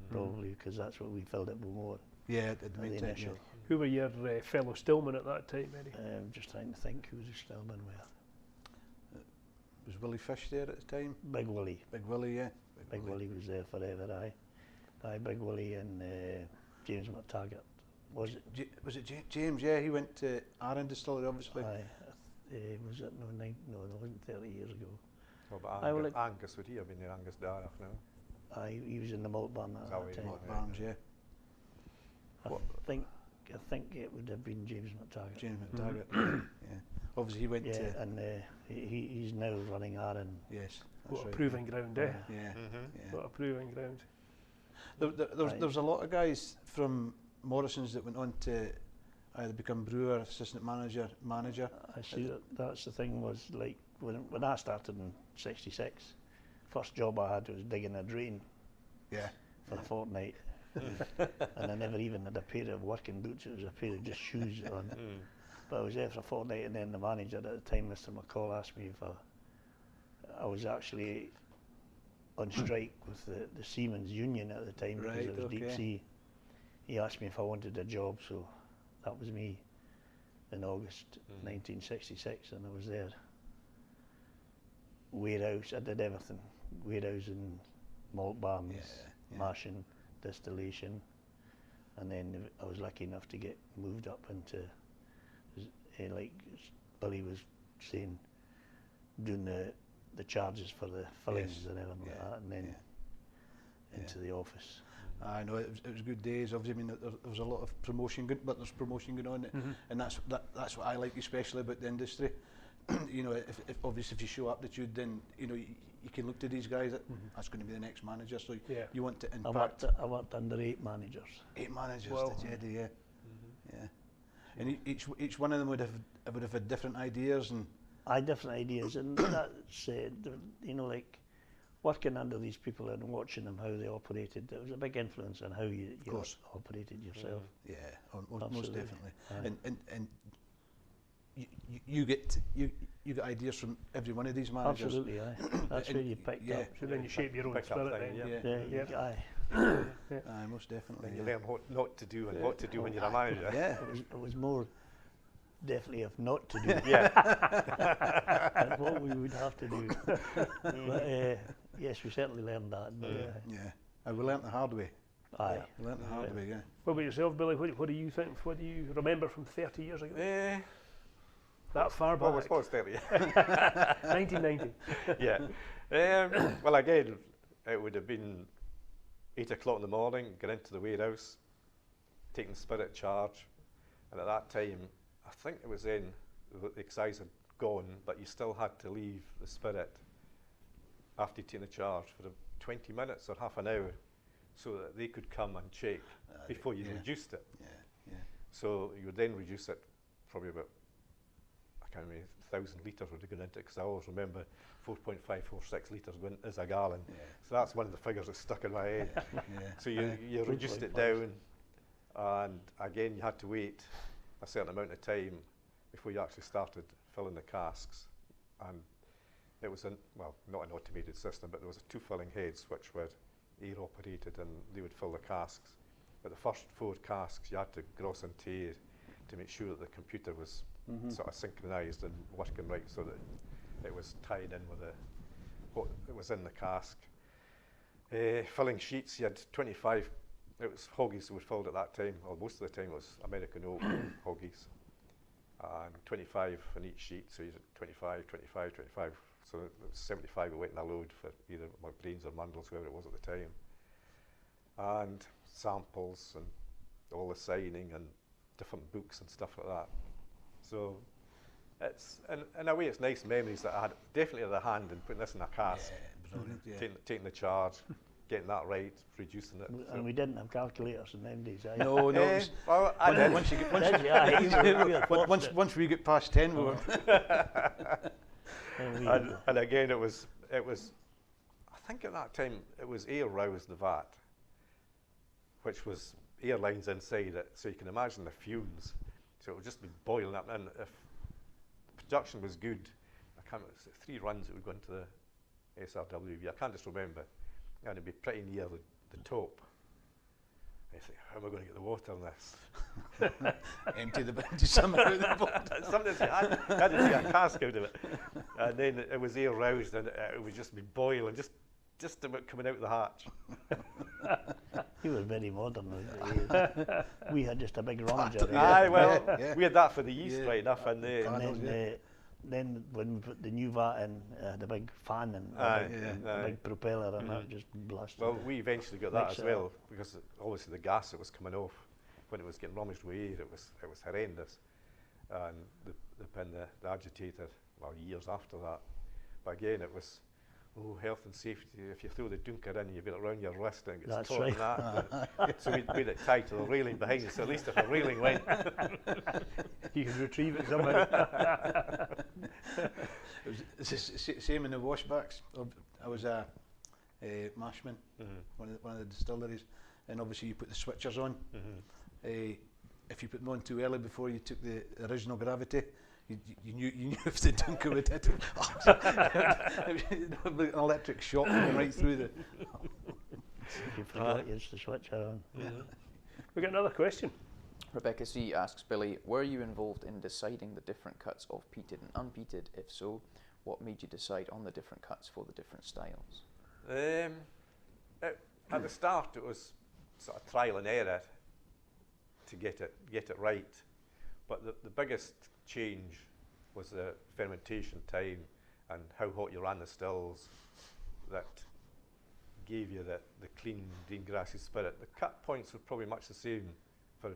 probably, because that's what we filled at Bowmore. Yeah, The initial. Who were your fellow stillmen at that time, Eddie? I'm just trying to think who the stillman were. Was Willie Fish there at the time? Big Willie. Big Willie, yeah. Big Willie was there forever, aye. Big Willie and James McTaggart. Was it James? Yeah, he went to Aaron Distillery, obviously. Aye. Was it? No, it wasn't 30 years ago. Well, but I will Angus would he have been there? Angus Darragh now. Aye, he was in the malt barn at that time. Mark Barnes, yeah. I think it would have been James McTaggart. James McTaggart. Yeah. Obviously he went Yeah, to. and he's now running Aaron. Yes. What That's a right. proving ground, eh? Yeah. Yeah. What a proving ground. There was a lot of guys from Morrison's that went on to either become brewer, assistant manager. I see that's the thing, was like when I started in '66, first job I had was digging a drain Yeah. for a fortnight. And I never even had a pair of working boots, it was a pair of just shoes on. But I was there for a fortnight, and then the manager at the time, Mr. McCall, asked me if I was actually on strike with the Seamen's Union at the time, because Right, it was deep okay. sea. He asked me if I wanted a job, so that was me in August 1966, and I was there. Warehouse, I did everything. Warehousing, malt barns, Yeah. mashing, distillation, and then I was lucky enough to get moved up into, like Billy was saying, doing the charges for the fillings Yes. and everything like that, and then into the office. I know it was good days. Obviously, I mean there was a lot of promotion, but there's promotion going on, and that's what I like especially about the industry. You know, if obviously if you show aptitude, then you know you can look to these guys. That's going to be the next manager. So you want to impact. I worked under 8 managers. 8 managers, Wow. did you, Eddie? Yeah. And each one of them would have had different ideas, and different ideas, and that's you know, like working under these people and watching them how they operated. It was a big influence on how you operated yourself. Yeah, most Absolutely. definitely. Aye. And you get ideas from every one of these managers. Absolutely, aye. That's where you picked up. So then you shape your own Pick up spirit things, then. yeah. Yeah, aye. Aye, most definitely. And you learn what not to do and what to do when you're a manager. Yeah. It was more definitely of not to do Yeah. and what we would have to do. But yes, we certainly learned that. Yeah. And we learnt the hard way. Aye. We learnt the hard way, yeah. What about yourself, Billy? What do you think? What do you remember from 30 years ago? That far Well, I back? suppose 30. 1990. Yeah. Well, again, it would have been 8 o'clock in the morning, get into the warehouse, taking spirit charge. And at that time, I think it was then the excise had gone, but you still had to leave the spirit after you taken the charge for 20 minutes or half an hour so that they could come and check before you reduced it. Yeah. So you would then reduce it probably about, I can't remember, 1,000 litres would have gone into it, because I always remember 4.546 litres going as a gallon. Yeah. So that's one of the figures that stuck in my head. Yeah. So you reduced it down, and again you had to wait a certain amount of time before you actually started filling the casks. And it was not an automated system, but there was 2 filling heads which were air operated, and they would fill the casks. But the first 4 casks you had to gross and tear to make sure that the computer was sort of synchronised and working right, so that it was tied in with what it was in the cask. Filling sheets, you had 25. It was hoggies that were filled at that time, or most of the time it was American oak hoggies, and 25 on each sheet, so you had 25, 25, 25. So it was 75 went in a load for either McBrains or Mundles, whoever it was at the time. And samples and all the signing and different books and stuff like that. So it's, in a way, it's nice memories that I had definitely at the hand in putting this in a cask, Brilliant, yeah. taking the charge, getting that right, reducing it. And we didn't have calculators in them days. No, it was, Well, I did. once you get, Did you? Aye, we were fortunate. once we get past 10, we were. And again, it was. I think at that time it was air roused the vat, which was air lines inside it. So you can imagine the fumes. So it would just be boiling up. And if the production was good, I can't remember, 3 runs that would go into the SRWV. I can't just remember, and it'd be pretty near the top. And you think, how am I going to get the water in this? Empty the bin to some out the bottom. Sometimes you had to take a cask out of it, and then it was air roused, and it would just be boiling, just about coming out the hatch. You were very modern. We had just a big rummage. Aye, well, Yeah. we had that for the yeast, Yeah. right enough, and And then when we put the new vat in, it had a big fan and Aye, a big propeller, and that just blasted. well, we eventually got that Mix as it well, because obviously the gas that was coming off when it was getting rummaged with air, it was horrendous, and they put in the agitator, well, years after that. But again, it was health and safety. If you throw the dunker in, you get it around your wrist and it gets That's caught in that. So we made it tied to the railing behind us, so at least if the railing went, You can retrieve it somehow. It's the same in the washbacks. I was a mashman, one of the distilleries, and obviously you put the switchers on. If you put them on too early before you took the original gravity, you knew if the dunker would hit it. An electric shock going right through the. You forgot you used to switch on. We got another question. Rebecca C asks Billy, were you involved in deciding the different cuts of peated and unpeated? If so, what made you decide on the different cuts for the different styles? at the start it was sort of trial and error to get it right, but the biggest change was the fermentation time and how hot you ran the stills that gave you the clean green grassy spirit. The cut points were probably much the same for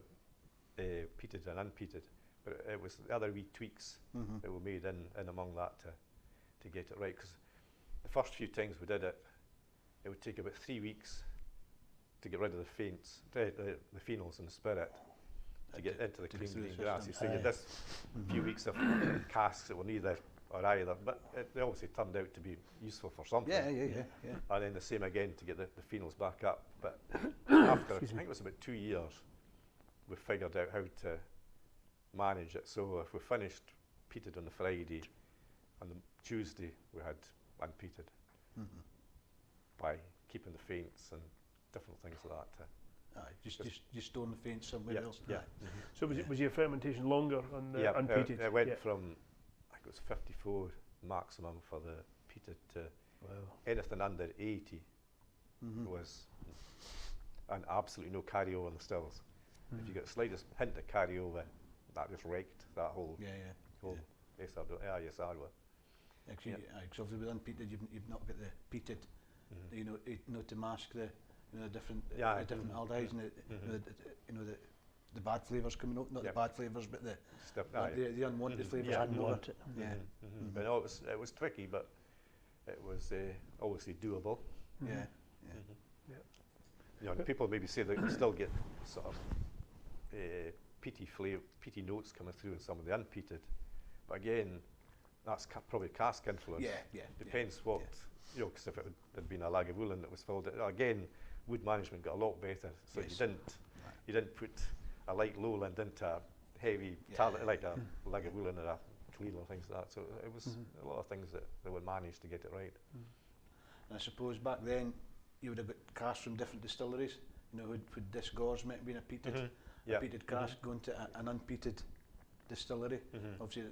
peated and unpeated, but it was the other wee tweaks that were made in among that to get it right. Because the first few times we did it, it would take about 3 weeks to get rid of the faints, the phenols in the spirit, to get into the clean green grassy. So you had this few weeks of casks that were neither or either. But they obviously turned out to be useful for something. Yeah. And then the same again to get the phenols back up. But after, I think it was about 2 years, we figured out how to manage it. So if we finished peated on the Friday, on the Tuesday we had unpeated by keeping the faints and different things like that. Just store the faint somewhere else. Yeah. So was your fermentation longer on the unpeated? It went from, I think it was 54 maximum for the peated to anything under 80 was, and absolutely no carryover in the stills. If you get the slightest hint of carryover, that just wrecked that whole SRW. Actually, obviously with unpeated, you've not got the peated, you know, to mask the, you know, the different aldehydes and the bad flavours coming out, not the bad flavours, but the unwanted flavours coming out. But no, it was tricky, but it was obviously doable. You know, people maybe say they can still get sort of peaty notes coming through in some of the unpeated, but again, that's probably cask influence. Depends what, you know, because if it had been a Lagavulin that was filled, again, wood management got a lot better. So you didn't put a light lowland into a heavy like a Lagavulin or a Caol or things like that. So it was a lot of things that they would manage to get it right. And I suppose back then you would have got casks from different distilleries. You know, would this Gores might have been a peated cask going to an unpeated distillery. Obviously,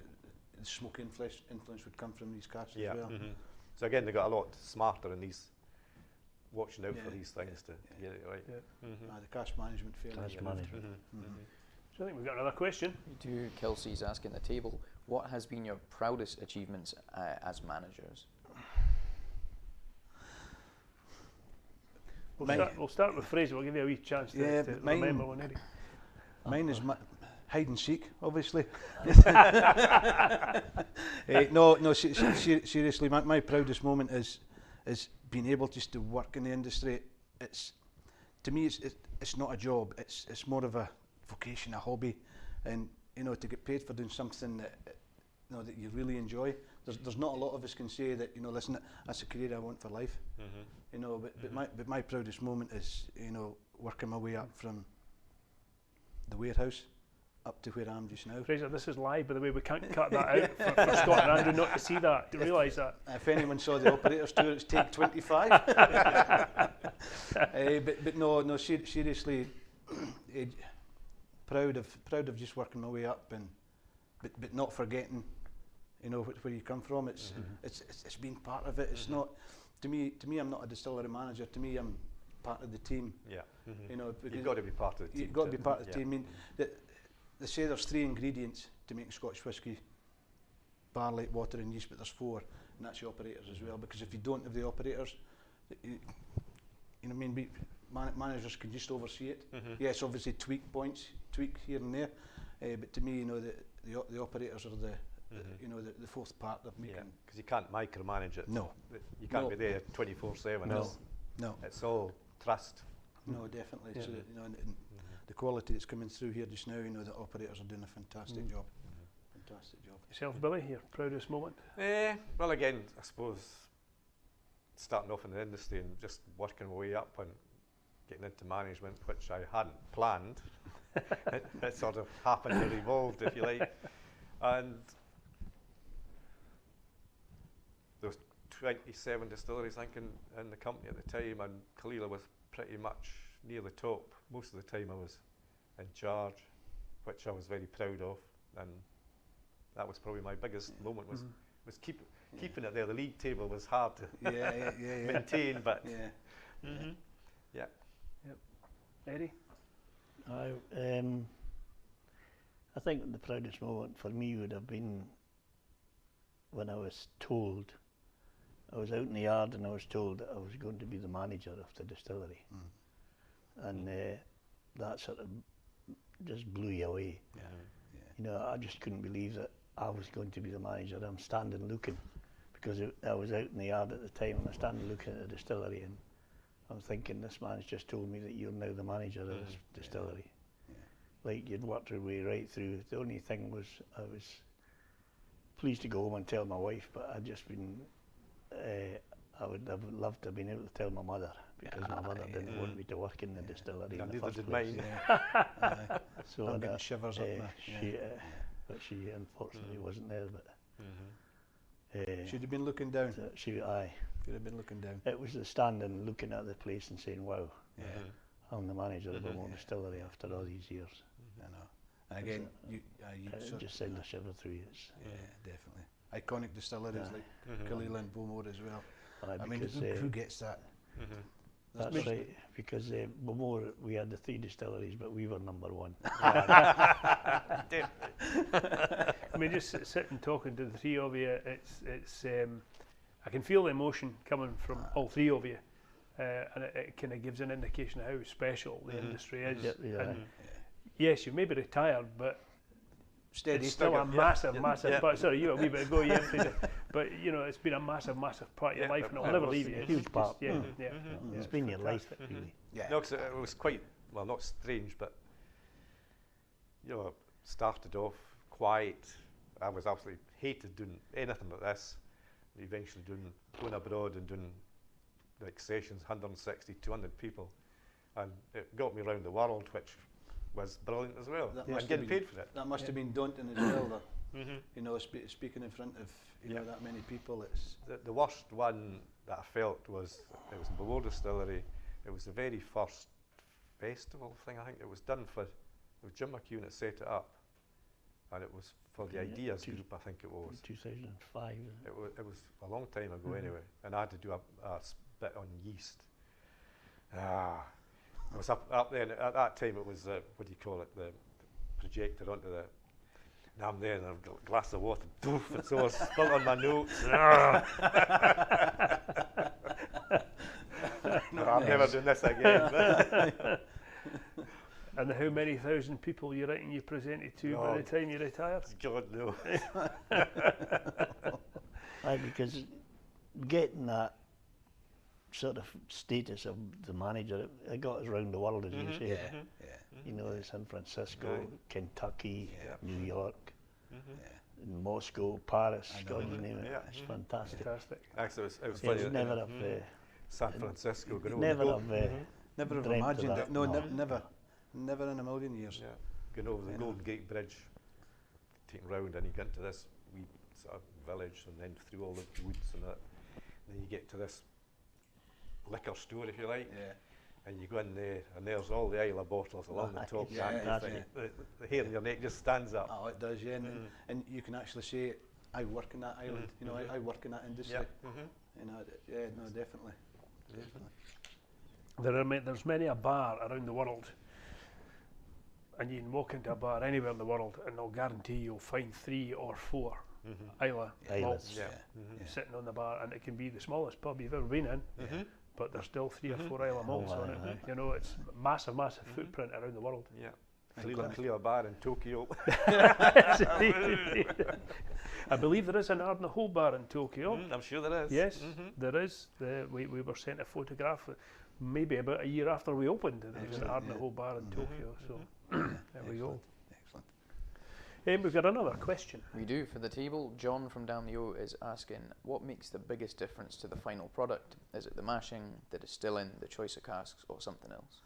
the smoke influence would come from these casks as well. So again, they got a lot smarter in these, watching out for these things to get it right. The cask management fairly. So I think we've got another question. Kelsey's asking the table, what has been your proudest achievements as managers? We'll start with Fraser. We'll give you a wee chance to remember one, Eddie. Mine is hide and seek, obviously. Seriously, my proudest moment is being able just to work in the industry. It's, to me, it's not a job. It's more of a vocation, a hobby, and you know, to get paid for doing something that that you really enjoy. There's not a lot of us can say that, you know, listen, that's a career I want for life. You know, but my proudest moment is, you know, working my way up from the warehouse up to where I am just now. Fraser, this is live, by the way. We can't cut that out for Scott and Andrew not to see that, to realise that. If anyone saw the operator's tour, it's take 25. But no, seriously, proud of just working my way up, and but not forgetting, you know, where you come from. It's being part of it. It's not, to me, I'm not a distillery manager. To me, I'm part of the team. You know, you've got to be part of the team. You've got to be part of the team. I mean, they say there's 3 ingredients to make Scotch whisky: barley, water and yeast, but there's 4, and that's the operators as well, because if you don't have the operators, you know, I mean, managers can just oversee it. Yes, obviously tweak here and there, but to me, you know, the operators are the you know, the 4th part of making. Because you can't micromanage it. No. You can't be there 24/7. No. It's all trust. No, definitely. So, you know, and the quality that's coming through here just now, you know, the operators are doing a fantastic job. Fantastic job. Yourself, Billy, your proudest moment? Well, again, I suppose starting off in the industry and just working my way up and getting into management, which I hadn't planned. It sort of happened or evolved, if you like. And there was 27 distilleries, I think, in the company at the time, and Caol Ila was pretty much near the top. Most of the time I was in charge, which I was very proud of, and that was probably my biggest moment, was keeping it there. The league table was hard to maintain, but Eddie? I think the proudest moment for me would have been when I was told, I was out in the yard and I was told that I was going to be the manager of the distillery. And that sort of just blew you away. You know, I just couldn't believe that I was going to be the manager. I'm standing looking, because I was out in the yard at the time, and I'm standing looking at the distillery, and I'm thinking, this man's just told me that you're now the manager of this distillery. Like, you'd worked your way right through. The only thing was, I was pleased to go home and tell my wife, but I'd just been, I would have loved to have been able to tell my mother, because my mother didn't want me to work in the distillery in the neither first did place. mine. Aye. So I'm getting that, shivers up now. she, but she unfortunately wasn't there. But Should have been looking down. aye, Should have been looking down. it was the standing, looking at the place and saying, "Wow, Yeah, I'm the manager of the Bowmore Distillery after all these years." I know. And again, you It sort just sent a shiver through you. yeah, definitely. Iconic distilleries like Caol Ila and Bowmore as well. I mean, because, who gets that? that's right, because Bowmore, we had the 3 distilleries, but we were number 1. I mean, just sitting talking to the 3 of you, it's I can feel the emotion coming from all 3 of you, and it kind of gives an indication of how special the industry is. And yes, you may be retired, but Steady. it's still a massive, massive Yeah. part. Sorry, you a wee bit ago, you emptied it, but you know, it's been a massive, massive part of your Yeah, life, and it'll it never was leave you. a It's huge just- part. Yeah, Mm. yeah. It's been your life, really. Yeah. No, 'cause it was quite, well, not strange, but, you know, started off quiet. I was absolutely hated doing anything like this. Eventually going abroad and doing like sessions, 160, 200 people. And it got me around the world, which was brilliant as well. That And must getting have been- paid for it. That must have been daunting as well, though. Mm-hmm. You know, speaking in front of know that many people. It's The worst one that I felt was, it was in Bowmore Distillery. It was the very first festival thing, I think it was done for, it was Jim McEwen that set it up. And it was for the Ideas group, I think it was. 2005. It was a long time ago anyway, and I had to do a bit on yeast. I was up there, and at that time it was, what do you call it, the projector onto the, and I'm there and I've got a glass of water, poof, it's all spilt on my notes. No, I'm never doing this again. And how many thousand people you reckon you presented to by the time you retired? God no. Aye, because getting that sort of status of the manager, it got us around the world, as you say. You know, San Francisco, Kentucky, New York, Moscow, Paris, God, you name it. Yeah. It's fantastic. Fantastic. Actually, it was It funny. was never have, San Francisco, going over never the have, never have dreamt of imagined that. it. No, No. never in a million years. Yeah, going over the Golden Gate Bridge, taking round, and you get into this wee sort of village, and then through all the woods and that. And then you get to this liquor store, if you like, and you go in there, and there's all the Isla bottles along the top. Yeah, and fantastic. the hair in your neck just stands up. Oh, it does, yeah. And you can actually say, I work in that island. You know, I work in that industry. You know, yeah, no, definitely. There's many a bar around the world, and you can walk into a bar anywhere in the world, and I'll guarantee you'll find 3 or 4 Isla malts sitting on the bar, and it can be the smallest pub you've ever been in, but there's still 3 or 4 Isla malts on it. You know, it's massive, massive footprint around the world. Yeah. Clear bar in Tokyo. I believe there is an Ardnahoe bar in Tokyo. I'm sure there is. Yes, there is. We were sent a photograph maybe about a year after we opened. There's an Ardnahoe bar in Tokyo. So there we go. Excellent. We've got another question. We do. For the table, John from Ardnahoe is asking, what makes the biggest difference to the final product? Is it the mashing, the distilling, the choice of casks, or something else?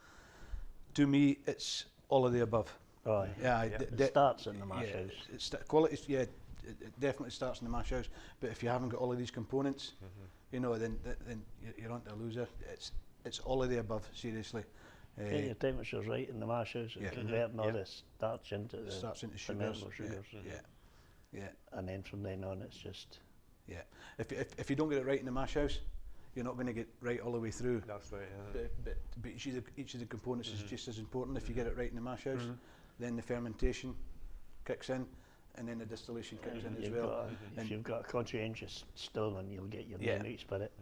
To me, it's all of the above. Oh, Yeah, it starts in the mash house. It's quality. Yeah, it definitely starts in the mash house. But if you haven't got all of these components, you know, then you're on to a loser. It's all of the above. Seriously. Get your temperatures right in the mash house and converting all this starch into the sugars. fermentable sugars. Yeah. And then from then on, it's just If you don't get it right in the mash house, you're not going to get right all the way through. That's right. But each of the components is just as important. If you get it right in the mash house, then the fermentation kicks in, and then the distillation kicks in as well. If you've got a conscientious stilling, you'll get your name spirit.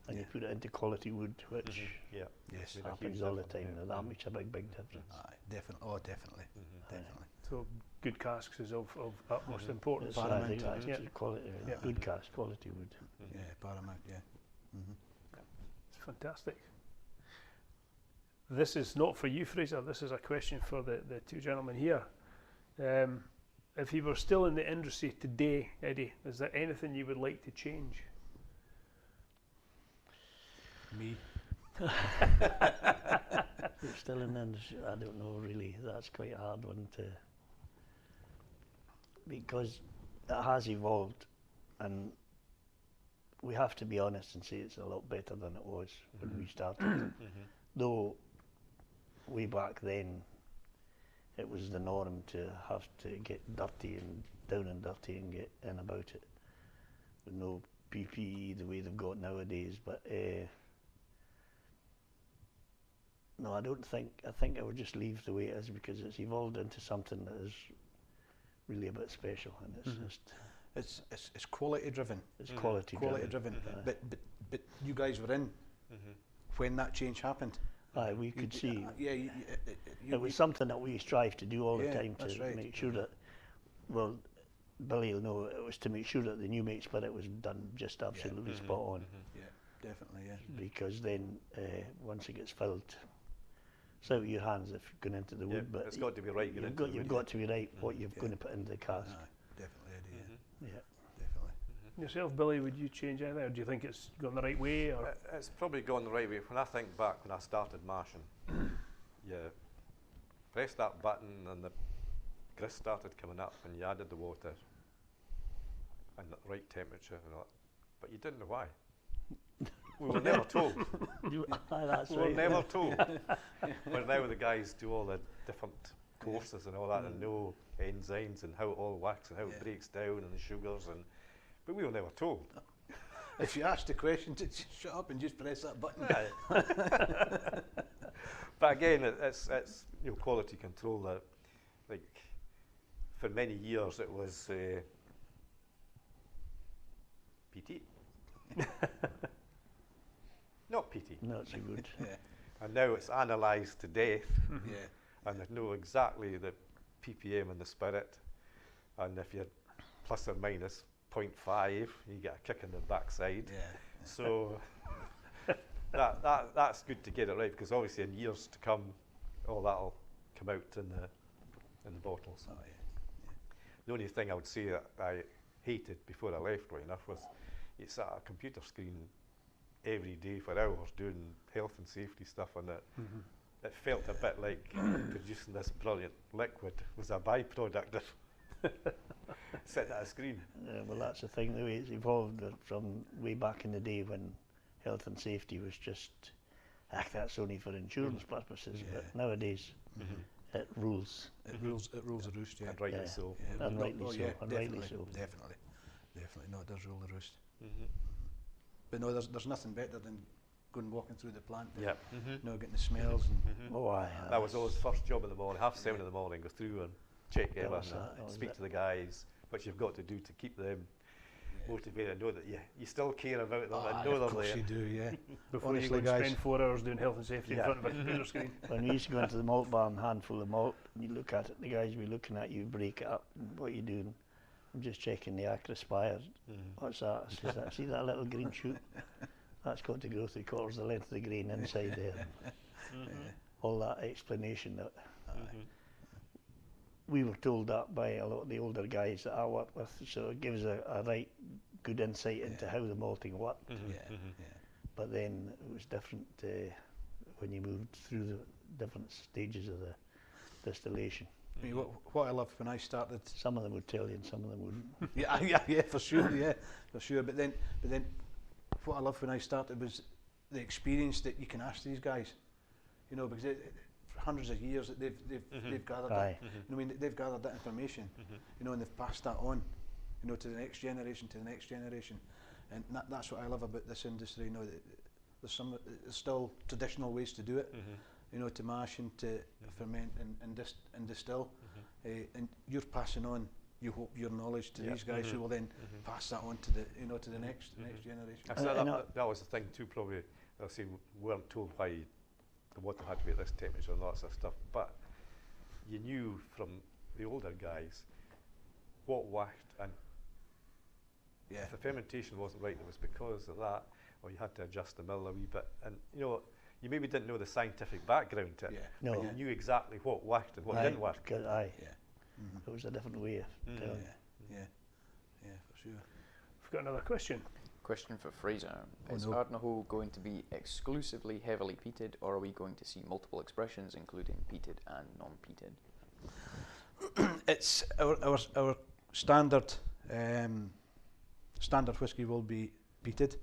And you put it into quality wood, which Yes. happens all the time. That makes a big difference. Definitely. Oh, definitely. Definitely. So good casks is of utmost importance. I Paramount. think that's quality, good cask, quality wood. Yeah, paramount. Yeah. It's fantastic. This is not for you, Fraser. This is a question for the 2 gentlemen here. if you were still in the industry today, Eddie, is there anything you would like to change? Me. You're still in the industry. I don't know really. That's quite a hard one to, because it has evolved, and we have to be honest and say it's a lot better than it was when we started. Though way back then it was the norm to have to get dirty and down and dirty and get in about it with no PPE the way they've got nowadays. But no, I don't think. I think I would just leave the way it is, because it's evolved into something that is really a bit special, and it's just It's quality driven. it's quality driven. But you guys were in when that change happened. Aye, we could see. Yeah, It was something that we strive to do all the Yeah, time that's to right. make sure that, well, Billy will know, it was to make sure that the new make spirit was done just absolutely spot on, Yeah, definitely. Yeah. because then once it gets filled, it's out of your hands if you're going into the Yeah, wood, but it's got to be right. going into the you've wood. got to be right what you're going to put into the cask. Aye, definitely, Eddie. Yeah. Yeah, definitely. Yourself, Billy, would you change anything, or do you think it's gone the right way? Or It's probably gone the right way. When I think back when I started mashing, you pressed that button and the grist started coming up, and you added the water and the right temperature and all that. But you didn't know why. We were never told. Aye, that's We were right. never told. Where now the guys do all the different courses and all that, and know enzymes and how it all works and how it breaks down and the sugars, and but we were never told. If you ask the question, just shut up and just press that button. But again, it's quality control. That, like, for many years it was PT, not PT, Not so good. Yeah, and now it's analysed to death, yeah. and they know exactly the ppm and the spirit, and if you're plus or minus 0.5, you get a kick in the backside. Yeah. So that's good to get it right, because obviously in years to come, all that'll come out in the bottles. Oh, yeah. The only thing I would say that I hated before I left, right enough, was you sat at a computer screen every day for hours doing health and safety stuff, and it felt a bit like producing this brilliant liquid was a byproduct of sitting at a screen. Well, that's the thing, the way it's evolved from way back in the day when health and safety was just, that's only for insurance purposes, but nowadays it rules. It rules the roost, yeah. And rightly Yeah. so. Yeah, And rightly so, yeah, and rightly definitely, so. Definitely. No, it does rule the roost. But no, there's nothing better than going walking through the plant. Yeah. Getting the smells and Oh, aye. That was always first job in the morning, 7:30 in the morning, go through and check That was everything, that, that was speak it. to the guys, which you've got to do to keep them motivated, know that you still care about them and know of they're course there. you do, yeah. before you Honestly, go and guys. spend 4 hours doing health and safety in Yeah. front of a computer screen. When we used to go into the malt barn, handful of malt, and you look at it, the guys be looking at you, break it up, and what are you doing? I'm just checking the acrospire. What's that? I says, see that little green shoot? That's got to go 3/4 the length of the grain inside there. All that explanation that we were told that by a lot of the older guys that I work with, so it gives a right good insight into how the malting worked. Yeah. But then it was different when you moved through the different stages of the distillation. I mean, what I loved when I started, Some of them would tell you and some of them wouldn't. yeah, for sure. But then, what I loved when I started was the experience that you can ask these guys. Because for hundreds of years that they've gathered Aye. that. I mean, they've gathered that information. And they've passed that on. To the next generation, and that's what I love about this industry. There's still traditional ways to do it. To mash and to ferment and distill, and you're passing on, you hope, your knowledge to these guys who will then pass that on to the next generation. I said that was the thing too, probably. I say we weren't told why the water had to be at this temperature and all that sort of stuff, but you knew from the older guys what worked, and if the fermentation wasn't right, it was because of that, or you had to adjust the mill a wee bit, and you maybe didn't know the scientific background to it, No. but you knew exactly what worked and what Aye, didn't work. Aye. Yeah. It was a different way of telling. Yeah, for sure. We've got another question. Question for Fraser. Oh, Is no. Ardnahoe going to be exclusively heavily peated, or are we going to see multiple expressions, including peated and non-peated? It's our standard standard whisky will be peated,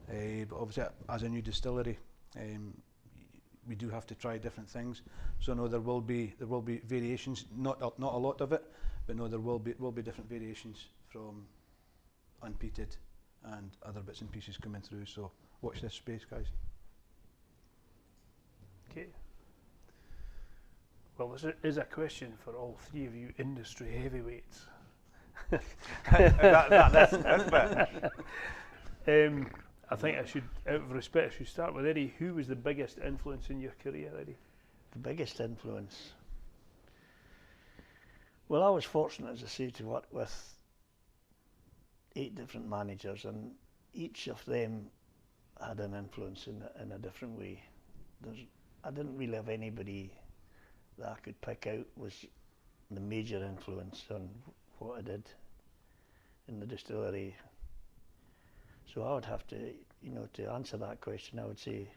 but obviously as a new distillery, we do have to try different things. So no, there will be variations. Not a lot of it, but no, there will be different variations from unpeated and other bits and pieces coming through. So watch this space, guys. Okay. Well, this is a question for all three of you industry heavyweights. That's bit. I think I should, out of respect, I should start with Eddie. Who was the biggest influence in your career, Eddie? The biggest influence. Well, I was fortunate, as I say, to work with 8 different managers, and each of them had an influence in a different way. I didn't really have anybody that I could pick out was the major influence on what I did in the distillery. So I would have to, to answer that question, I would say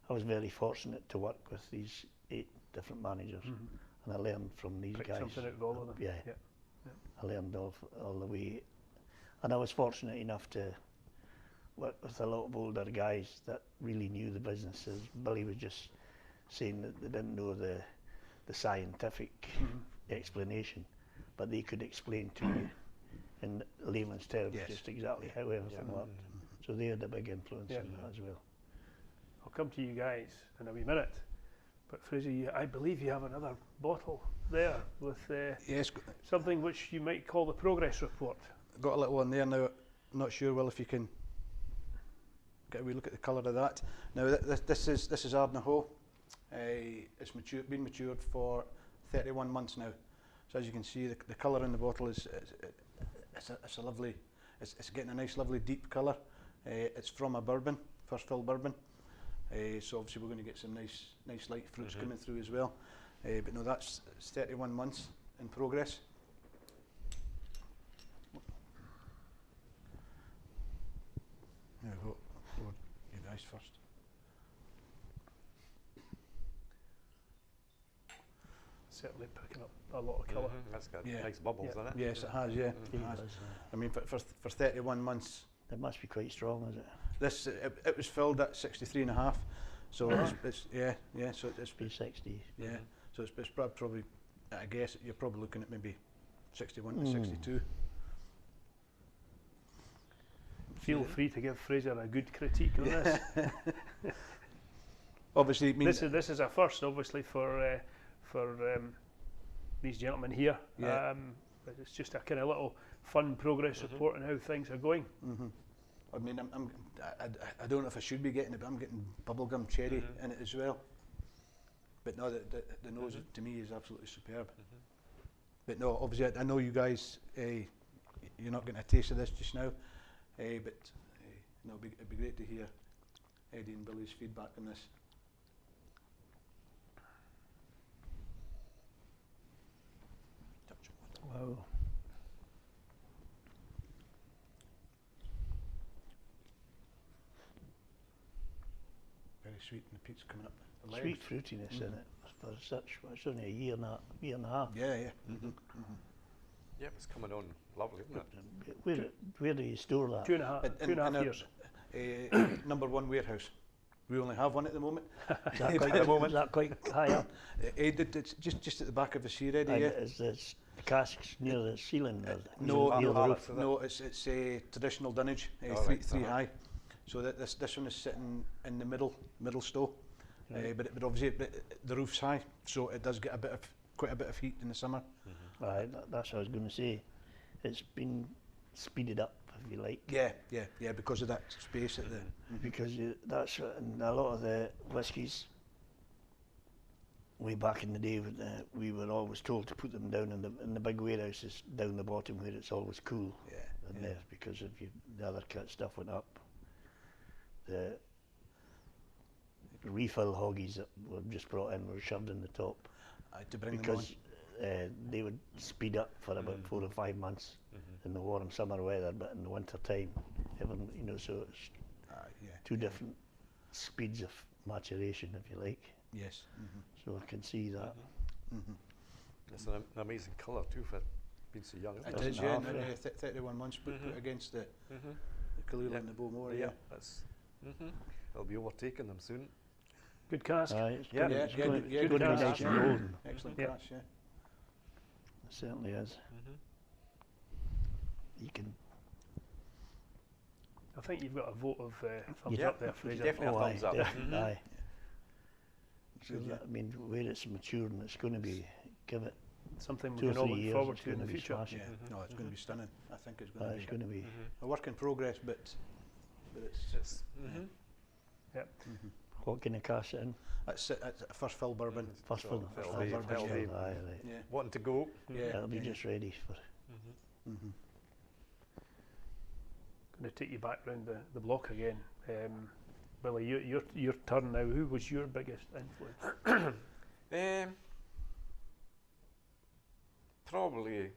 I was very fortunate to work with these 8 different managers, and I learned from these Pick guys. something out of all of them. Yeah. Yeah. I learned all the way, and I was fortunate enough to work with a lot of older guys that really knew the business. As Billy was just saying, that they didn't know the scientific explanation, but they could explain to you in layman's terms just exactly how everything worked. So they had a big influence on that as well. I'll come to you guys in a wee minute, but Fraser, I believe you have another bottle there with Yes, something which you might call the progress report. got a little one there now. Not sure, Will, if you can get a wee look at the colour of that. Now this is Ardnahoe. It's been matured for 31 months now. So as you can see, the colour in the bottle is it's a lovely. It's getting a nice, lovely deep colour. It's from a bourbon, first fill bourbon. So obviously we're going to get some nice light fruits coming through as well. But no, it's 31 months in progress. There we go. You guys first. Certainly picking up a lot of colour. That's got Yeah. nice bubbles in it. Yes, it has. Yeah, it has. I mean, for 31 months, It must be quite strong, is it? this it was filled at 63.5. So it's So it's P60. yeah. So it's probably, I guess you're probably looking at maybe 61 to 62. Feel free to give Fraser a good critique on this. Obviously, This is a first, obviously, for these gentlemen here. Yeah. But it's just a kind of little fun progress report on how things are going. I mean, I don't know if I should be getting it, but I'm getting bubblegum cherry in it as well. But no, the nose to me is absolutely superb. But no, obviously I know you guys, you're not getting a taste of this just now, but no, it'd be great to hear Eddie and Billy's feedback on this. Wow. Very sweet, and the peat's coming up the legs. Sweet fruitiness in it for such. It's only a year and a half. Yeah. Yep, it's coming on lovely, isn't it? Where do you store that? 2.5 years. Number 1 warehouse. We only have one at the moment. Is that quite high up? It's just at the back of the sea ready. And Yeah. is the casks near the ceiling? No, near the roof? no, it's a traditional dunnage, Oh, three right, high. So that this one is sitting in the middle stow, Right. but obviously the roof's high, so it does get quite a bit of heat in the summer. Right, that's what I was going to say. It's been speeded up, if you like. Yeah, because of that space at the. Because that's what, and a lot of the whiskies way back in the day, we were always told to put them down in the big warehouses down the bottom where it's always cool. In there, because if the other stuff went up, the refill hoggies that were just brought in were shoved in the top. To bring them on. Because they would speed up for about 4 or 5 months in the warm summer weather, but in the winter time, you know, so it's two different speeds of maturation, if you like. Yes. So I can see that. It's an amazing colour too for being so young, isn't It it? is, yeah. 31 months put against the Caol Ila and the Bowmore, yeah. That's, they'll be overtaking them soon. Good cask. It's Yeah. gonna, Yeah, it's yeah, gonna, yeah, it's good gonna be cask, nice and yeah. golden. Excellent Yeah. crash, yeah. It certainly is. You can. I think you've got a vote of thumbs Yeah. up there, Fraser. Definitely a thumbs up. Definitely, aye. So Good, yeah. that, I mean, where it's maturing, it's going to be, give it Something we 2 or can all 3 look years, forward it's to in going the to be future. smashing. Yeah, no, it's going to be stunning. I think it's going to It's be going to be. a work in progress, but it's What kind of cask it in? that's a first fill bourbon. First So fill. it'll First be- fill it'll bourbon, be- aye, right. Yeah, Wanting to go. yeah. It'll be just ready for. Going to take you back round the block again. Billy, your turn now. Who was your biggest influence? Probably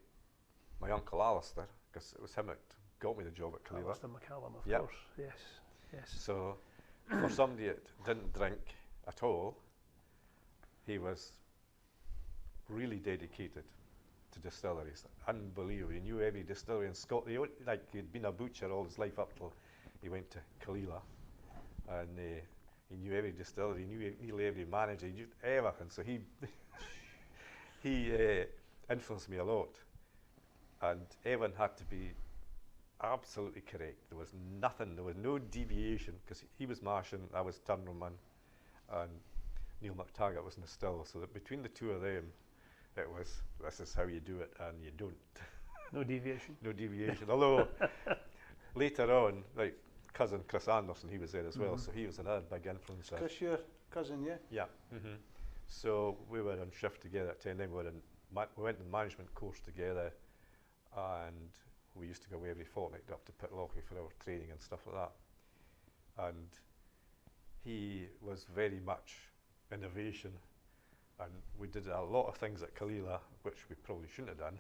my uncle Alistair, because it was him that got me the job at Caol Ila. Alistair McCallum, of Yep. course. Yes. So, for somebody that didn't drink at all, he was really dedicated to distilleries. Unbelievable. He knew every distillery in Scotland. Like, he'd been a butcher all his life up till he went to Caol Ila. And he knew every distillery, he knew nearly every manager, he knew everything. So he influenced me a lot. And everyone had to be absolutely correct. There was nothing, there was no deviation, because he was Martian, I was Turnroman, and Neil McTaggart was in the still. So that between the two of them, it was, this is how you do it, and you don't. No deviation. No deviation. Although later on, like cousin Chris Anderson, he was there as well, so he was another big influence. Chris, your cousin, yeah? Yeah. So we were on shift together at 10, then we went on the management course together, and we used to go away every fortnight up to Pitlochry for our training and stuff like that. And he was very much innovation, and we did a lot of things at Caol Ila, which we probably shouldn't have done,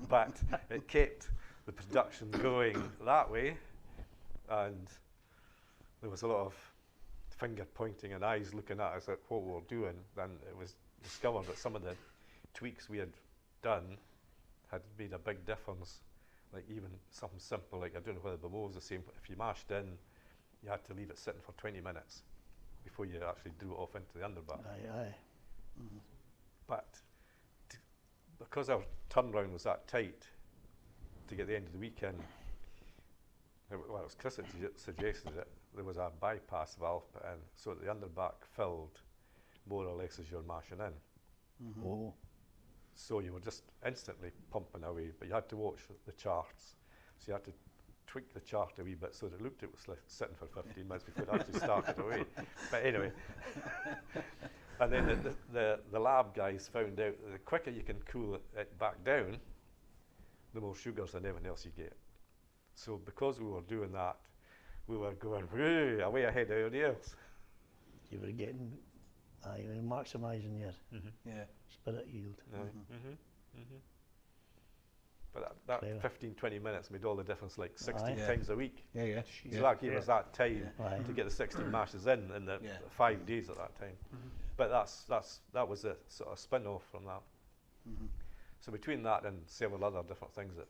but it kept the production going that way, and there was a lot of finger pointing and eyes looking at us at what we were doing. Then it was discovered that some of the tweaks we had done had made a big difference. Like even something simple, like I don't know whether Bowmore was the same, but if you mashed in, you had to leave it sitting for 20 minutes before you actually drew it off into the underbar. Aye. But because our turnaround was that tight to get the end of the weekend, well, it was Chris that suggested it, there was a bypass valve put in, so that the underback filled more or less as you're mashing in. Oh, So you were just instantly pumping away, but you had to watch the charts. So you had to tweak the chart a wee bit so that it looked it was sitting for 15 minutes before it actually started away. But anyway, and then the lab guys found out that the quicker you can cool it back down, the more sugars and everything else you get. So because we were doing that, we were going way ahead of everybody else. you were getting, you were maximising your Yeah. spirit yield. But that Clever. 15-20 minutes made all the difference, like 16 Aye. times a week. Yeah. So that gave us that time Aye. to get the 16 mashes in the Yeah. 5 days at that time. But that was a sort of spin-off from that. So between that and several other different things that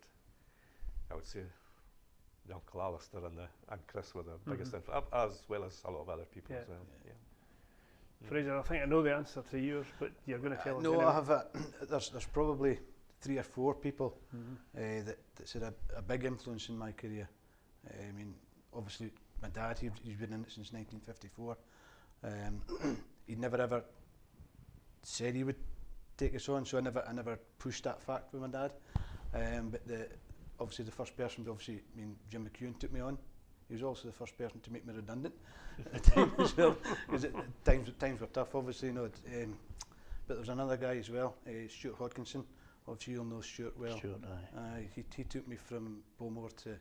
I would say the Uncle Alistair and Chris were the biggest influence, as well as a lot of other people as well. Fraser, I think I know the answer to yours, but you're going to tell us No, anyway. I have there's probably 3 or 4 people that's had a big influence in my career. I mean, obviously my dad, he's been in it since 1954. He never ever said he would take us on, so I never pushed that fact with my dad. But obviously the first person, Jim McEwen took me on. He was also the first person to make me redundant at the time as well, because times were tough, obviously. But there was another guy as well, Stuart Hodkinson. Obviously you'll know Stuart well. Stuart, aye. He took me from Bowmore to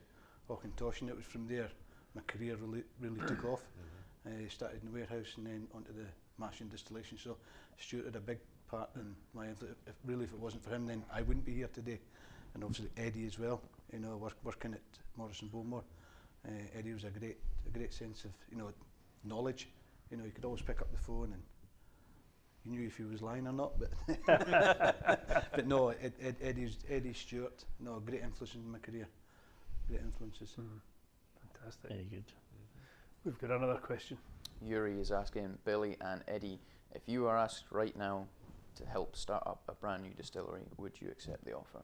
Auchentoshan, and it was from there my career really took off. Started in the warehouse and then onto the mashing distillation. So Stuart had a big part in my influence. If it wasn't for him, then I wouldn't be here today. And obviously Eddie as well, you know, working at Morrison Bowmore. Eddie was a great sense of, you know, knowledge. You know, he could always pick up the phone and you knew if he was lying or not, but but no, Eddie Stewart, no, great influence in my career, great influences. Fantastic. Very good. We've got another question. Yuri is asking Billy and Eddie, if you are asked right now to help start up a brand new distillery, would you accept the offer?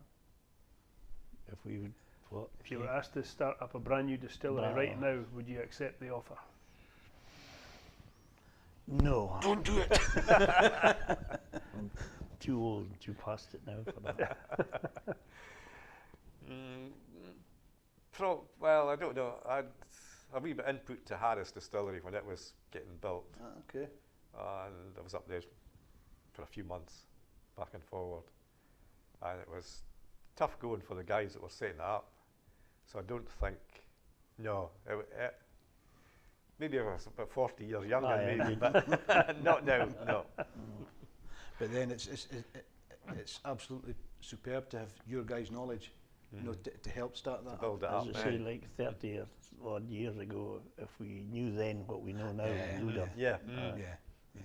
If we would, what? If you were asked to start up a brand new distillery right now, would you accept the offer? No. Don't do it. I'm too old and too past it now for that. Well, I don't know. I'd a wee bit input to Harris Distillery when it was getting built. Okay. And I was up there for a few months, back and forward. And it was tough going for the guys that were setting it up. So I don't think, no. Maybe I was about 40 years younger, maybe, but not now, no. But then it's absolutely superb to have your guys' knowledge, you know, to help start that. To build it As up. I say, like 30 or odd years ago, if we knew then what we know now, we would have. Yeah. Yeah.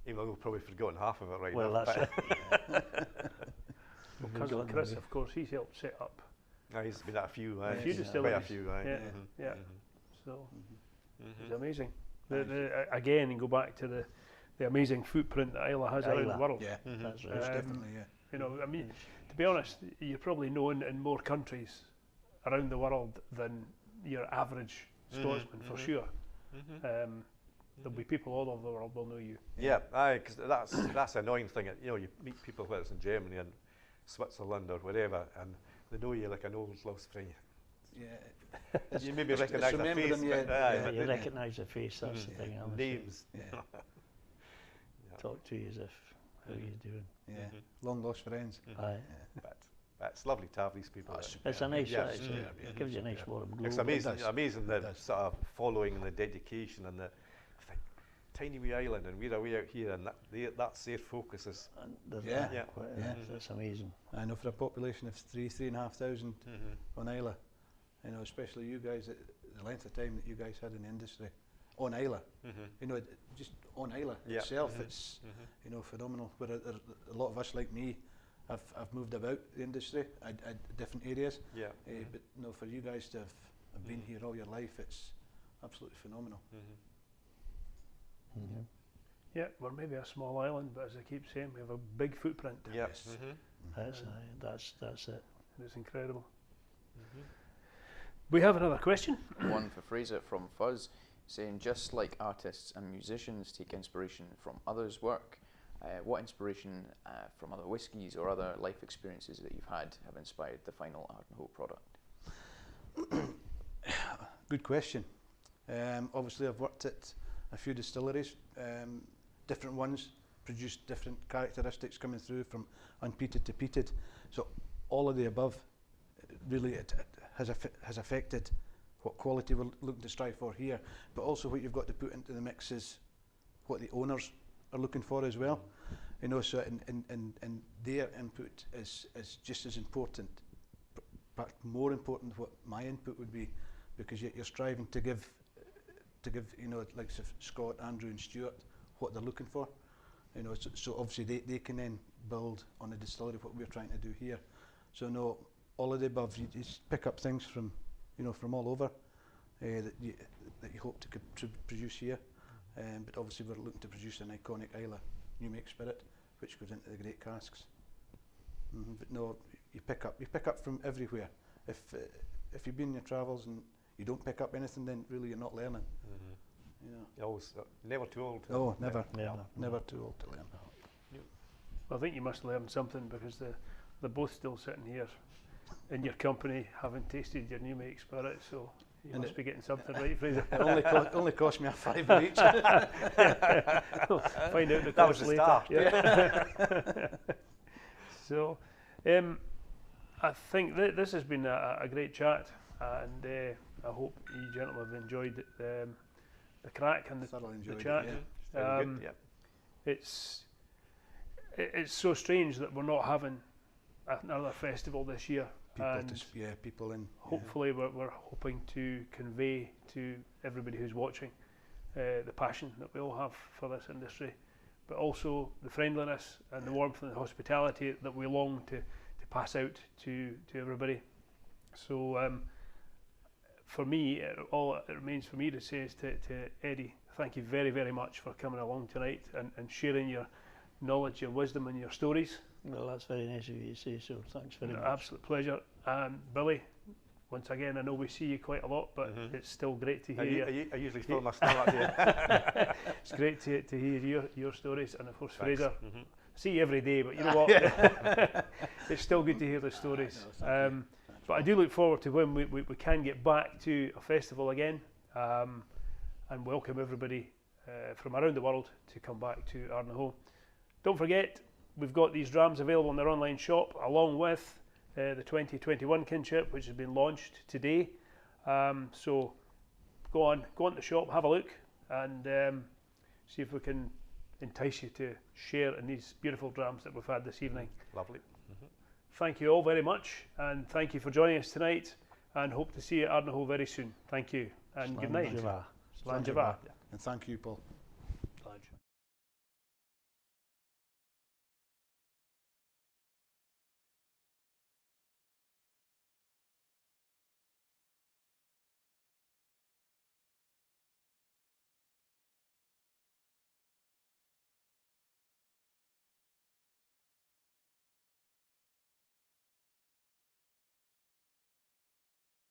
Even though we've probably forgotten half of it right Well, now. that's it. Well, cousin Chris, of course, he's helped set up He's been at a few, few quite distilleries. a few, Yeah, Mhm. yeah. Mhm. So Mhm. it's amazing. Again, and go back to the amazing footprint that Isla has around the Islay. world. Yeah. Mhm. That's Most right. definitely, yeah. You know, I mean, to be honest, you're probably known in more countries around the world than your average Scotsman, for sure. There'll be people all over the world will know you. Yeah, because that's an annoying thing. You know, you meet people whether it's in Germany and Switzerland or wherever, and they know you like an old lost friend. Yeah. You maybe it's recognise the remember face, them, but Yeah, but you the recognise the face, that's the thing. I always say. names. Yeah. Talk to you as if, how are you doing? Yeah. Mhm. Long lost friends. Aye. But it's lovely to have these people. That's that- It's a nice, Yeah, it's superb, it gives you a nice warm glow. It's amazing, does. amazing It the does. sort of following and the dedication and the I think, tiny wee island, and we're away out here, and that's their focus is. And there's Yeah. that Yeah. quite- Yeah. It's amazing. I know for a population of 3,500 on Isla, you know, especially you guys, the length of time that you guys had in the industry on Isla, you know, just on Isla Yeah. itself, it's you know, phenomenal. But a lot of us like me have moved about the industry at different areas. Yeah. But no, for you guys to have been here all your life, it's absolutely phenomenal. Mhm. Yeah, we're maybe a small island, but as I keep saying, we have a big footprint. Yeah. Yes. That's it. And it's incredible. We have another question. One for Fraser from Fuzz, saying, just like artists and musicians take inspiration from others' work, what inspiration from other whiskies or other life experiences that you've had have inspired the final Ardnahoe product? Good question. Obviously, I've worked at a few distilleries, different ones, produced different characteristics coming through from unpeated to peated. So all of the above, really, it has affected what quality we're looking to strive for here. But also what you've got to put into the mix is what the owners are looking for as well. You know, so and their input is just as important, but more important what my input would be, because you're striving to give you know, like Scott, Andrew and Stuart what they're looking for. You know, so obviously they can then build on the distillery what we're trying to do here. So no, all of the above, you just pick up things from, you know, from all over that you hope to produce here. But obviously we're looking to produce an iconic Isla new make spirit, which goes into the great casks. But no, you pick up from everywhere. If you've been in your travels and you don't pick up anything, then really you're not learning. You know. You're always never too old. Oh, never, Yeah. never too old to learn. Well, I think you must learn something, because they're both still sitting here in your company, having tasted your new make spirit, so you And must be getting something right, Fraser. It only cost me a £5 each. Find out the That was cost the later. start. Yeah. So, I think this has been a great chat, and I hope you gentlemen have enjoyed the crack and Thoroughly the enjoyed chat. it, yeah. Very Um, good, yeah. it's so strange that we're not having another festival this year. People in. Hopefully, we're hoping to convey to everybody who's watching the passion that we all have for this industry, but also the friendliness and the warmth and the hospitality that we long to pass out to everybody. So for me, all it remains for me to say is to Eddie, thank you very, very much for coming along tonight and sharing your knowledge, your wisdom and your stories. Well, that's very nice of you to say so. Thanks very much. Absolute pleasure. Billy, once again, I know we see you quite a lot, but it's still great to hear you. I usually fill my stomach here. It's great to hear your stories, and of course, Fraser. I see you every day, but you know what? It's still good to hear the stories. But I do look forward to when we can get back to a festival again, and welcome everybody from around the world to come back to Ardnahoe. Don't forget, we've got these drams available in their online shop, along with the 2021 Kinship, which has been launched today. So go on to the shop, have a look, and see if we can entice you to share in these beautiful drams that we've had this evening. Lovely. Thank you all very much, and thank you for joining us tonight, and hope to see you at Ardnahoe very soon. Thank you, and good night. Slán Slán Java. And thank you, Paul.